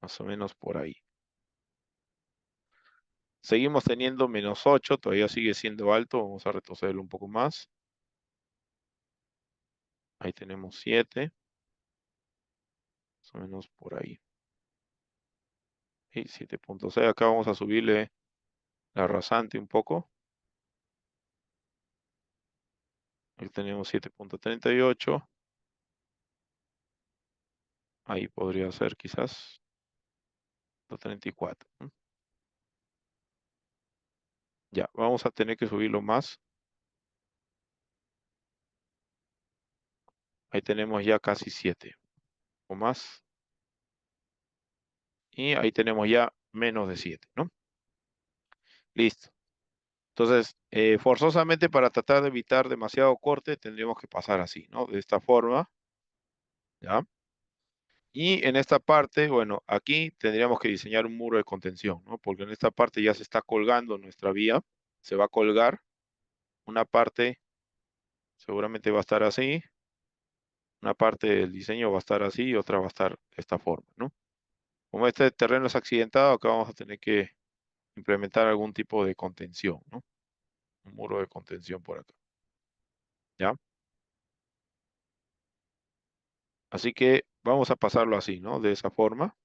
Más o menos por ahí. Seguimos teniendo menos 8, todavía sigue siendo alto. Vamos a retrocederlo un poco más. Ahí tenemos 7. Más o menos por ahí. Y 7.6. Acá vamos a subirle la rasante un poco. Ahí tenemos 7.38. Ahí podría ser quizás 34. ¿No? Ya, vamos a tener que subirlo más. Ahí tenemos ya casi 7 o más. Y ahí tenemos ya menos de 7, ¿no? Listo. Entonces, forzosamente para tratar de evitar demasiado corte, tendríamos que pasar así, ¿no? De esta forma, ¿ya? Y en esta parte, bueno, aquí tendríamos que diseñar un muro de contención, ¿no? Porque en esta parte ya se está colgando nuestra vía. Se va a colgar. Una parte seguramente va a estar así. Una parte del diseño va a estar así y otra va a estar de esta forma, ¿no? Como este terreno es accidentado, acá vamos a tener que implementar algún tipo de contención, ¿no? Un muro de contención por acá, ¿ya? Así que vamos a pasarlo así, ¿no? De esa forma.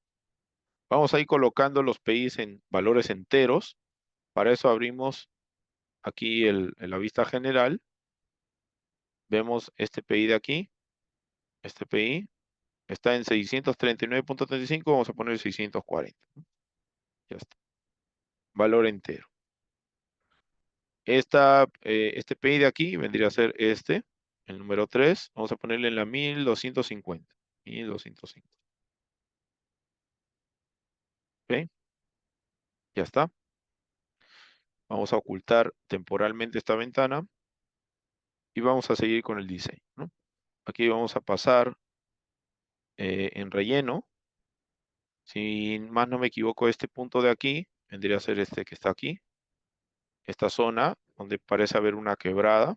Vamos a ir colocando los PIs en valores enteros. Para eso abrimos aquí la vista general. Vemos este PI de aquí. Este PI está en 639.35. Vamos a poner 640. ¿No? Ya está. Valor entero. Este PI de aquí vendría a ser este, el número 3. Vamos a ponerle en la 1250. 1250. ¿Ok? Ya está. Vamos a ocultar temporalmente esta ventana y vamos a seguir con el diseño, ¿no? Aquí vamos a pasar en relleno. Si más no me equivoco, este punto de aquí vendría a ser este que está aquí. Esta zona donde parece haber una quebrada.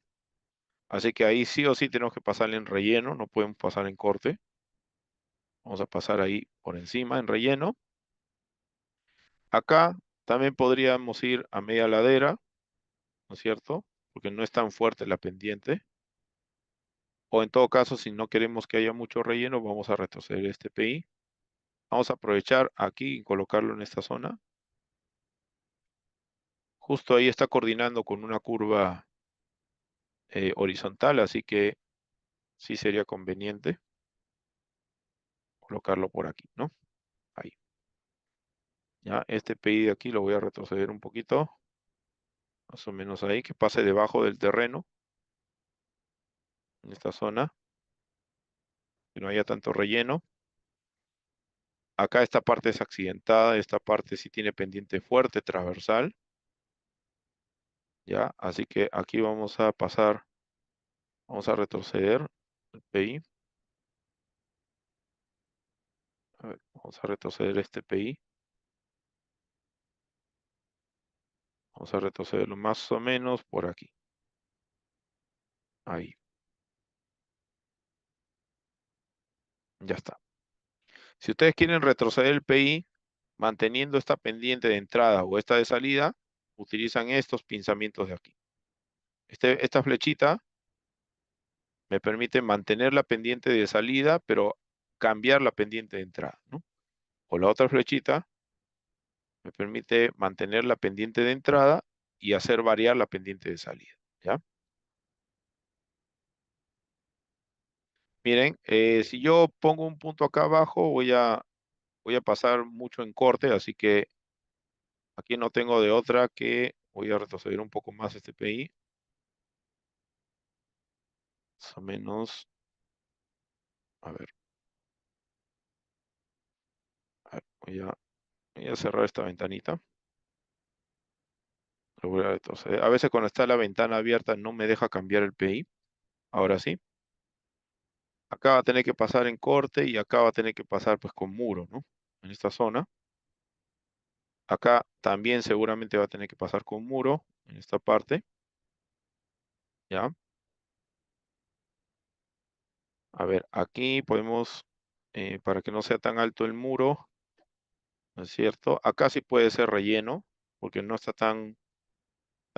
Así que ahí sí o sí tenemos que pasarle en relleno, no podemos pasar en corte. Vamos a pasar ahí por encima en relleno. Acá también podríamos ir a media ladera, ¿no es cierto? Porque no es tan fuerte la pendiente. O en todo caso, si no queremos que haya mucho relleno, vamos a retroceder este PI. Vamos a aprovechar aquí y colocarlo en esta zona. Justo ahí está coordinando con una curva horizontal, así que sí sería conveniente colocarlo por aquí, ¿no? Ahí. Ya, este PI de aquí lo voy a retroceder un poquito, más o menos ahí, que pase debajo del terreno, en esta zona, que no haya tanto relleno. Acá esta parte es accidentada, esta parte sí tiene pendiente fuerte, transversal. Ya, así que aquí vamos a pasar, vamos a retroceder el PI. A ver, vamos a retroceder este PI. Vamos a retrocederlo más o menos por aquí. Ahí. Ya está. Si ustedes quieren retroceder el PI manteniendo esta pendiente de entrada o esta de salida, utilizan estos pinzamientos de aquí. Esta flechita me permite mantener la pendiente de salida, pero cambiar la pendiente de entrada, ¿no? O la otra flechita me permite mantener la pendiente de entrada y hacer variar la pendiente de salida, ¿ya? Miren, si yo pongo un punto acá abajo, voy a pasar mucho en corte, así que aquí no tengo de otra que voy a retroceder un poco más este PI. Más o menos, a ver, voy a cerrar esta ventanita. Lo voy a retroceder. A veces cuando está la ventana abierta no me deja cambiar el PI. Ahora sí. Acá va a tener que pasar en corte y acá va a tener que pasar pues con muro, ¿no? En esta zona. Acá también seguramente va a tener que pasar con muro en esta parte. ¿Ya? A ver, aquí podemos, para que no sea tan alto el muro, ¿no es cierto? Acá sí puede ser relleno, porque no está tan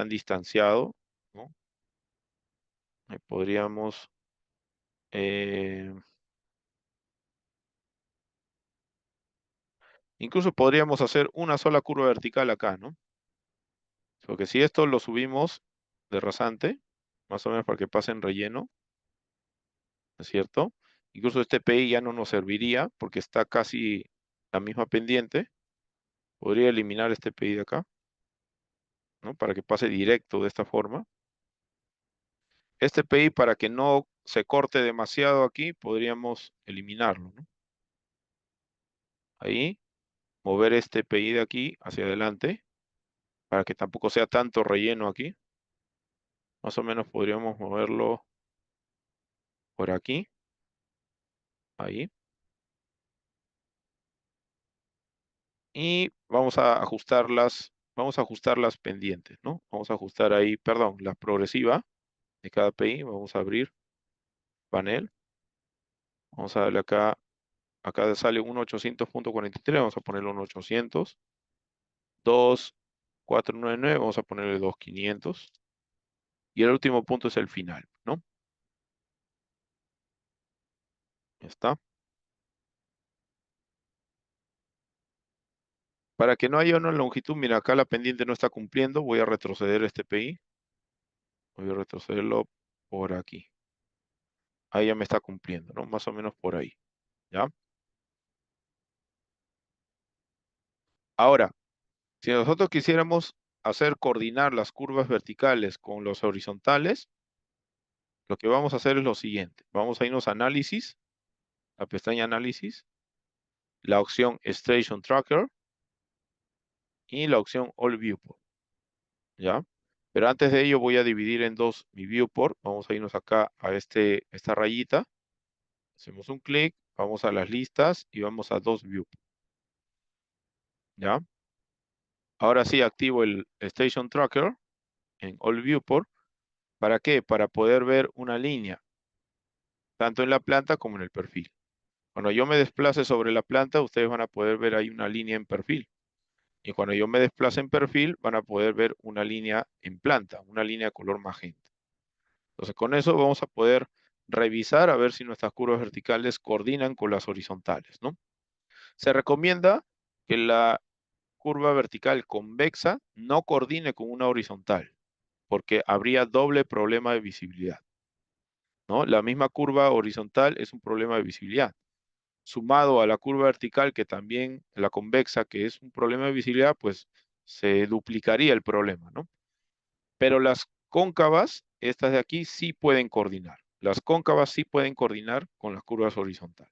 distanciado, ¿no? Podríamos, eh, incluso podríamos hacer una sola curva vertical acá, ¿no? Porque si esto lo subimos de rasante, más o menos para que pase en relleno, ¿no es cierto? Incluso este PI ya no nos serviría porque está casi la misma pendiente. Podría eliminar este PI de acá, ¿no? Para que pase directo de esta forma. Este PI, para que no se corte demasiado aquí, podríamos eliminarlo, ¿no? Ahí, mover este PI de aquí hacia adelante, para que tampoco sea tanto relleno aquí. Más o menos podríamos moverlo por aquí, ahí. Y vamos a ajustar las pendientes, ¿no? Vamos a ajustar ahí, perdón, la progresiva de cada PI. Vamos a abrir panel. Vamos a darle acá. Acá sale 1.800.43, vamos a ponerle 1.800. 2.499, vamos a ponerle 2.500. Y el último punto es el final, ¿no? Ya está. Para que no haya una longitud, mira, acá la pendiente no está cumpliendo, voy a retroceder este PI. Voy a retrocederlo por aquí. Ahí ya me está cumpliendo, ¿no? Más o menos por ahí, ¿ya? Ahora, si nosotros quisiéramos hacer coordinar las curvas verticales con los horizontales, lo que vamos a hacer es lo siguiente. Vamos a irnos a análisis, la pestaña análisis, la opción Station Tracker y la opción All Viewport, ¿ya? Pero antes de ello voy a dividir en dos mi viewport. Vamos a irnos acá a esta rayita. Hacemos un clic, vamos a las listas y vamos a dos viewport, ¿ya? Ahora sí activo el Station Tracker en All Viewport. ¿Para qué? Para poder ver una línea, tanto en la planta como en el perfil. Cuando yo me desplace sobre la planta, ustedes van a poder ver ahí una línea en perfil. Y cuando yo me desplace en perfil, van a poder ver una línea en planta, una línea color magenta. Entonces, con eso vamos a poder revisar a ver si nuestras curvas verticales coordinan con las horizontales, ¿no? Se recomienda que la curva vertical convexa no coordine con una horizontal, porque habría doble problema de visibilidad, ¿no? La misma curva horizontal es un problema de visibilidad. Sumado a la curva vertical, que también la convexa, que es un problema de visibilidad, pues se duplicaría el problema, ¿no? Pero las cóncavas, estas de aquí, sí pueden coordinar. Las cóncavas sí pueden coordinar con las curvas horizontales.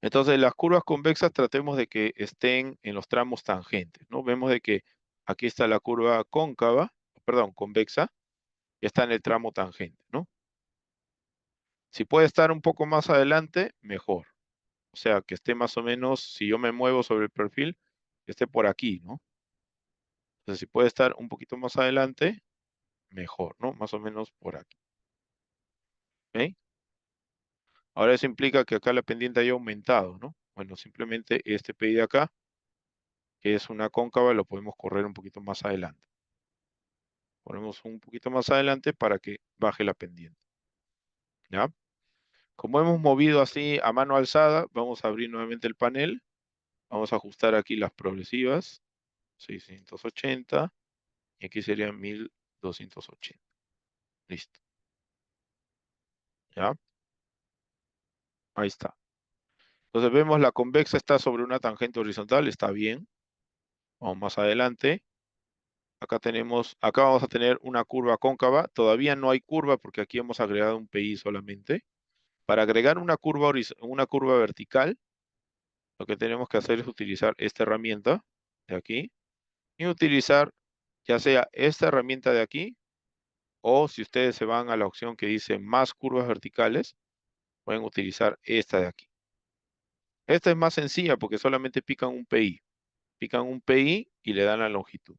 Entonces, las curvas convexas tratemos de que estén en los tramos tangentes, ¿no? Vemos de que aquí está la curva cóncava, perdón, convexa, y está en el tramo tangente, ¿no? Si puede estar un poco más adelante, mejor. O sea, que esté más o menos, si yo me muevo sobre el perfil, que esté por aquí, ¿no? Entonces, si puede estar un poquito más adelante, mejor, ¿no? Más o menos por aquí. ¿Ok? Ahora eso implica que acá la pendiente haya aumentado, ¿no? Bueno, simplemente este PI de acá, que es una cóncava, lo podemos correr un poquito más adelante. Ponemos un poquito más adelante para que baje la pendiente, ¿ya? Como hemos movido así a mano alzada, vamos a abrir nuevamente el panel. Vamos a ajustar aquí las progresivas. 680. Y aquí serían 1280. Listo. ¿Ya? Ahí está. Entonces vemos la convexa está sobre una tangente horizontal. Está bien. Vamos más adelante. Acá vamos a tener una curva cóncava. Todavía no hay curva porque aquí hemos agregado un PI solamente. Para agregar una curva vertical, lo que tenemos que hacer es utilizar esta herramienta de aquí y utilizar ya sea esta herramienta de aquí o si ustedes se van a la opción que dice más curvas verticales, pueden utilizar esta de aquí. Esta es más sencilla porque solamente pican un PI. Pican un PI y le dan la longitud.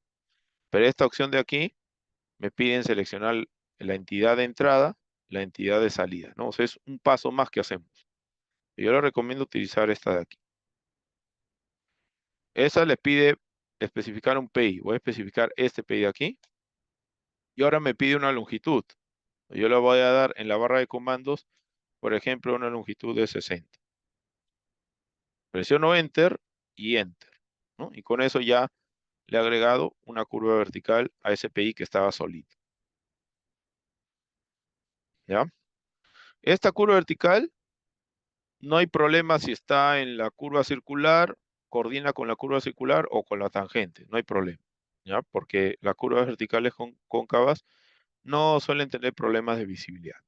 Pero esta opción de aquí me piden seleccionar la entidad de entrada, la entidad de salida, ¿no? O sea, es un paso más que hacemos. Yo les recomiendo utilizar esta de aquí. Esa les pide especificar un PI. Voy a especificar este PI de aquí. Y ahora me pide una longitud. Yo le voy a dar en la barra de comandos, por ejemplo, una longitud de 60. Presiono Enter y Enter, ¿no? Y con eso ya le he agregado una curva vertical a ese PI que estaba solito. ¿ya? Esta curva vertical, no hay problema si está en la curva circular, coordina con la curva circular o con la tangente, no hay problema, ¿ya? Porque las curvas verticales cóncavas no suelen tener problemas de visibilidad,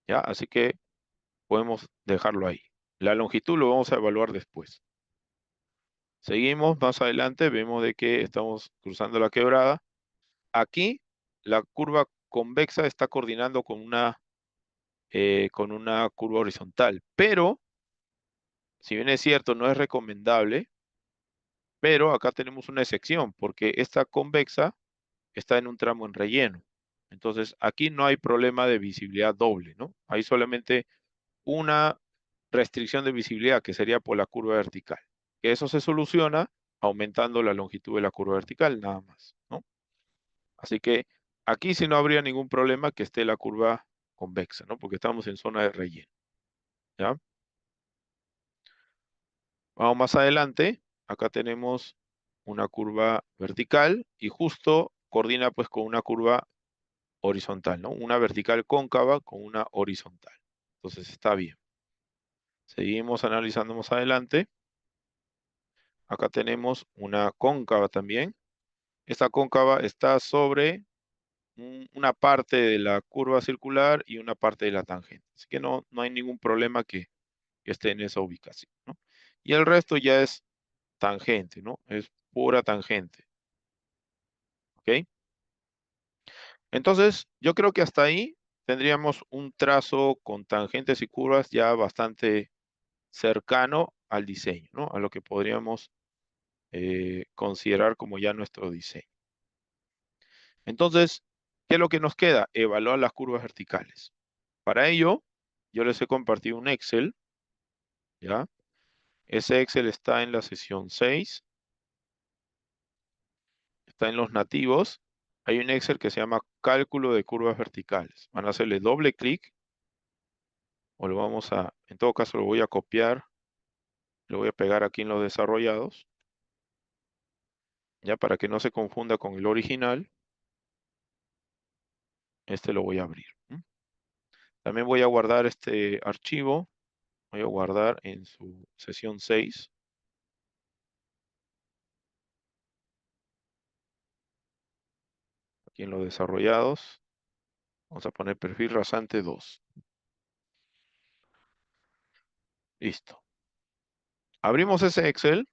¿ya? Así que podemos dejarlo ahí. La longitud lo vamos a evaluar después. Seguimos más adelante, vemos de que estamos cruzando la quebrada. Aquí la curva convexa está coordinando con una curva horizontal, pero si bien es cierto, no es recomendable, pero acá tenemos una excepción, porque esta convexa está en un tramo en relleno. Entonces, aquí no hay problema de visibilidad doble, ¿no? Hay solamente una restricción de visibilidad, que sería por la curva vertical. Que eso se soluciona aumentando la longitud de la curva vertical, nada más, ¿no? Así que aquí sí no habría ningún problema que esté la curva convexa, ¿no? Porque estamos en zona de relleno, ¿ya? Vamos más adelante. Acá tenemos una curva vertical y justo coordina pues con una curva horizontal, ¿no? Una vertical cóncava con una horizontal. Entonces está bien. Seguimos analizando más adelante. Acá tenemos una cóncava también. Esta cóncava está sobre una parte de la curva circular y una parte de la tangente. Así que no hay ningún problema que esté en esa ubicación, ¿no? Y el resto ya es tangente, ¿no? Es pura tangente. ¿Ok? Entonces, yo creo que hasta ahí tendríamos un trazo con tangentes y curvas ya bastante cercano al diseño, ¿no? A lo que podríamos considerar como ya nuestro diseño. Entonces, ¿qué es lo que nos queda? Evaluar las curvas verticales. Para ello, yo les he compartido un Excel, ¿ya? Ese Excel está en la sesión 6, está en los nativos. Hay un Excel que se llama cálculo de curvas verticales. Van a hacerle doble clic, o lo vamos a, en todo caso lo voy a copiar, lo voy a pegar aquí en los desarrollados, ya para que no se confunda con el original. Este lo voy a abrir. También voy a guardar este archivo, voy a guardar en su sesión 6. Aquí en los desarrollados, vamos a poner perfil rasante 2. Listo. Abrimos ese Excel.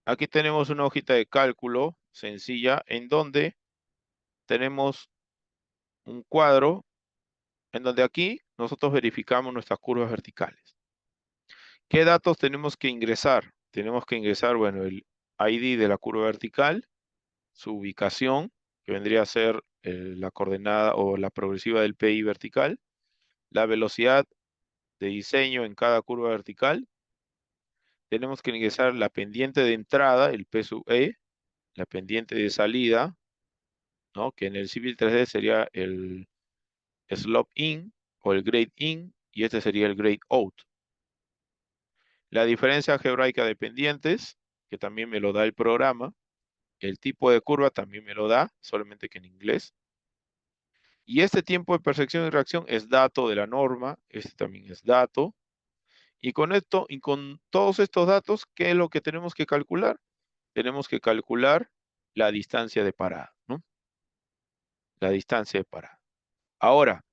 Aquí tenemos una hojita de cálculo sencilla en donde tenemos un cuadro en donde aquí nosotros verificamos nuestras curvas verticales. ¿Qué datos tenemos que ingresar? Tenemos que ingresar, bueno, el ID de la curva vertical, su ubicación, que vendría a ser la coordenada o la progresiva del PI vertical, la velocidad de diseño en cada curva vertical. Tenemos que ingresar la pendiente de entrada, el P sub E, la pendiente de salida, ¿no? Que en el Civil 3D sería el slope in o el grade in, y este sería el grade out. La diferencia algebraica de pendientes, que también me lo da el programa. El tipo de curva también me lo da, solamente que en inglés. Y este tiempo de percepción y reacción es dato de la norma, este también es dato. Y con esto, y con todos estos datos, ¿qué es lo que tenemos que calcular? Tenemos que calcular la distancia de parada, ¿no? La distancia de parada. Ahora,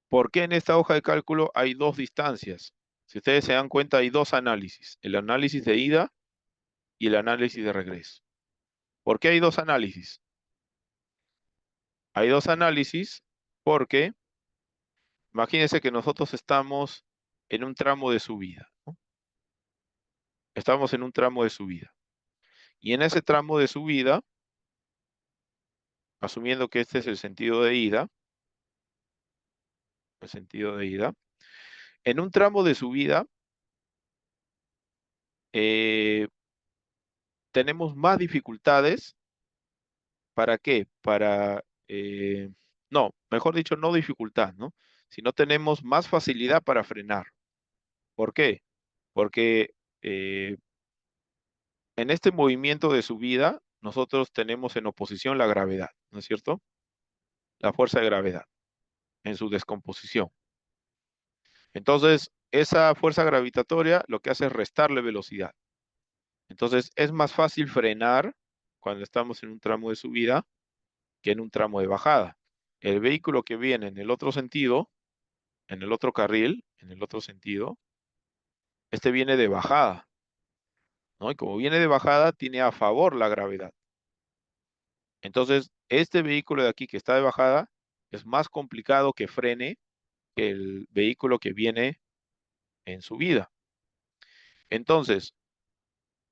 ¿por qué en esta hoja de cálculo hay dos distancias? Si ustedes se dan cuenta, hay dos análisis, el análisis de ida y el análisis de regreso. ¿Por qué hay dos análisis? Hay dos análisis porque imagínense que nosotros estamos en un tramo de subida, ¿no? Estamos en un tramo de subida. Y en ese tramo de subida, asumiendo que este es el sentido de ida, en un tramo de subida tenemos más dificultades. ¿Para qué? No, mejor dicho, no dificultad, ¿no? Sino tenemos más facilidad para frenar. ¿Por qué? Porque en este movimiento de subida, nosotros tenemos en oposición la gravedad, ¿no es cierto? La fuerza de gravedad. en su descomposición. Entonces, esa fuerza gravitatoria lo que hace es restarle velocidad. Entonces, es más fácil frenar cuando estamos en un tramo de subida que en un tramo de bajada. El vehículo que viene en el otro sentido, en el otro carril, en el otro sentido, este viene de bajada, ¿no? Y como viene de bajada, tiene a favor la gravedad. Entonces, este vehículo de aquí que está de bajada es más complicado que frene que el vehículo que viene en subida. Entonces,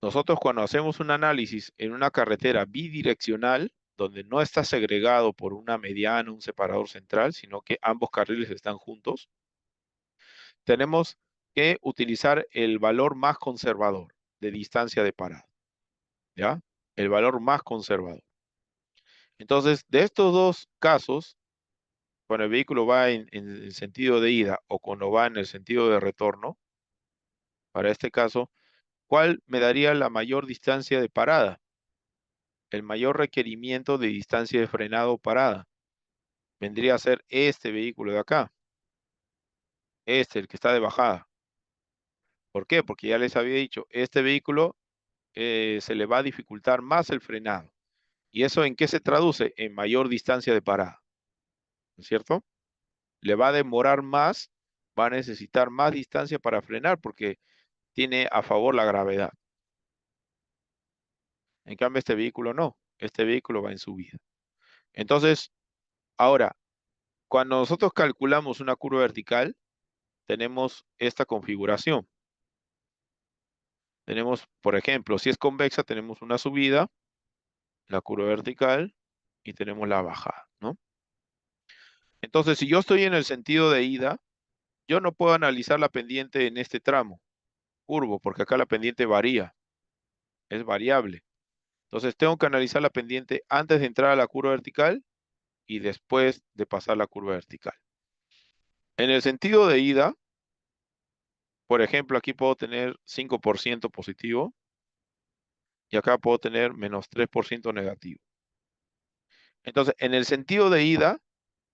nosotros cuando hacemos un análisis en una carretera bidireccional, donde no está segregado por una mediana, un separador central, sino que ambos carriles están juntos, tenemos que utilizar el valor más conservador de distancia de parada, ¿ya? El valor más conservador. Entonces, de estos dos casos, cuando el vehículo va en el sentido de ida o cuando va en el sentido de retorno, para este caso, ¿cuál me daría la mayor distancia de parada? El mayor requerimiento de distancia de frenado o parada vendría a ser este vehículo de acá. Este, el que está de bajada. ¿Por qué? Porque ya les había dicho, este vehículo se le va a dificultar más el frenado. ¿Y eso en qué se traduce? En mayor distancia de parada. ¿No es cierto? Le va a demorar más, va a necesitar más distancia para frenar porque tiene a favor la gravedad. En cambio, este vehículo no. Este vehículo va en subida. Entonces, ahora, cuando nosotros calculamos una curva vertical, tenemos esta configuración. Tenemos, por ejemplo, si es convexa, tenemos una subida, la curva vertical, y tenemos la bajada, ¿no? Entonces, si yo estoy en el sentido de ida, yo no puedo analizar la pendiente en este tramo curvo, porque acá la pendiente varía, es variable. Entonces, tengo que analizar la pendiente antes de entrar a la curva vertical y después de pasar la curva vertical. En el sentido de ida, por ejemplo, aquí puedo tener 5% positivo y acá puedo tener menos 3% negativo. Entonces, en el sentido de ida,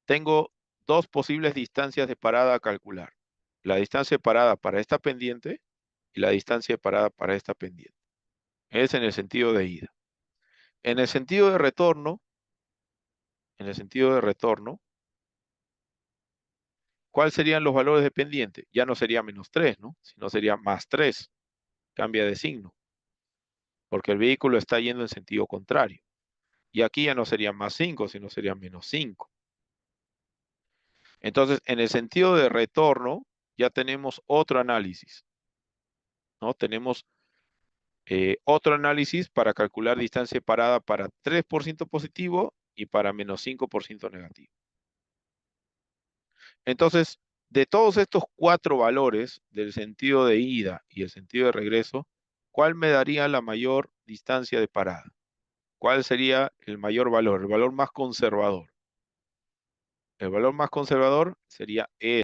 tengo dos posibles distancias de parada a calcular. La distancia de parada para esta pendiente y la distancia de parada para esta pendiente. Es en el sentido de ida. En el sentido de retorno, ¿cuáles serían los valores de pendiente? Ya no sería menos 3, ¿no? Sino sería más 3. Cambia de signo. Porque el vehículo está yendo en sentido contrario. Y aquí ya no sería más 5, sino sería menos 5. Entonces, en el sentido de retorno, ya tenemos otro análisis, ¿no? Tenemos otro análisis para calcular distancia de parada para 3% positivo y para menos 5% negativo. Entonces, de todos estos 4 valores del sentido de ida y el sentido de regreso, ¿cuál me daría la mayor distancia de parada? ¿Cuál sería el mayor valor? El valor más conservador. El valor más conservador sería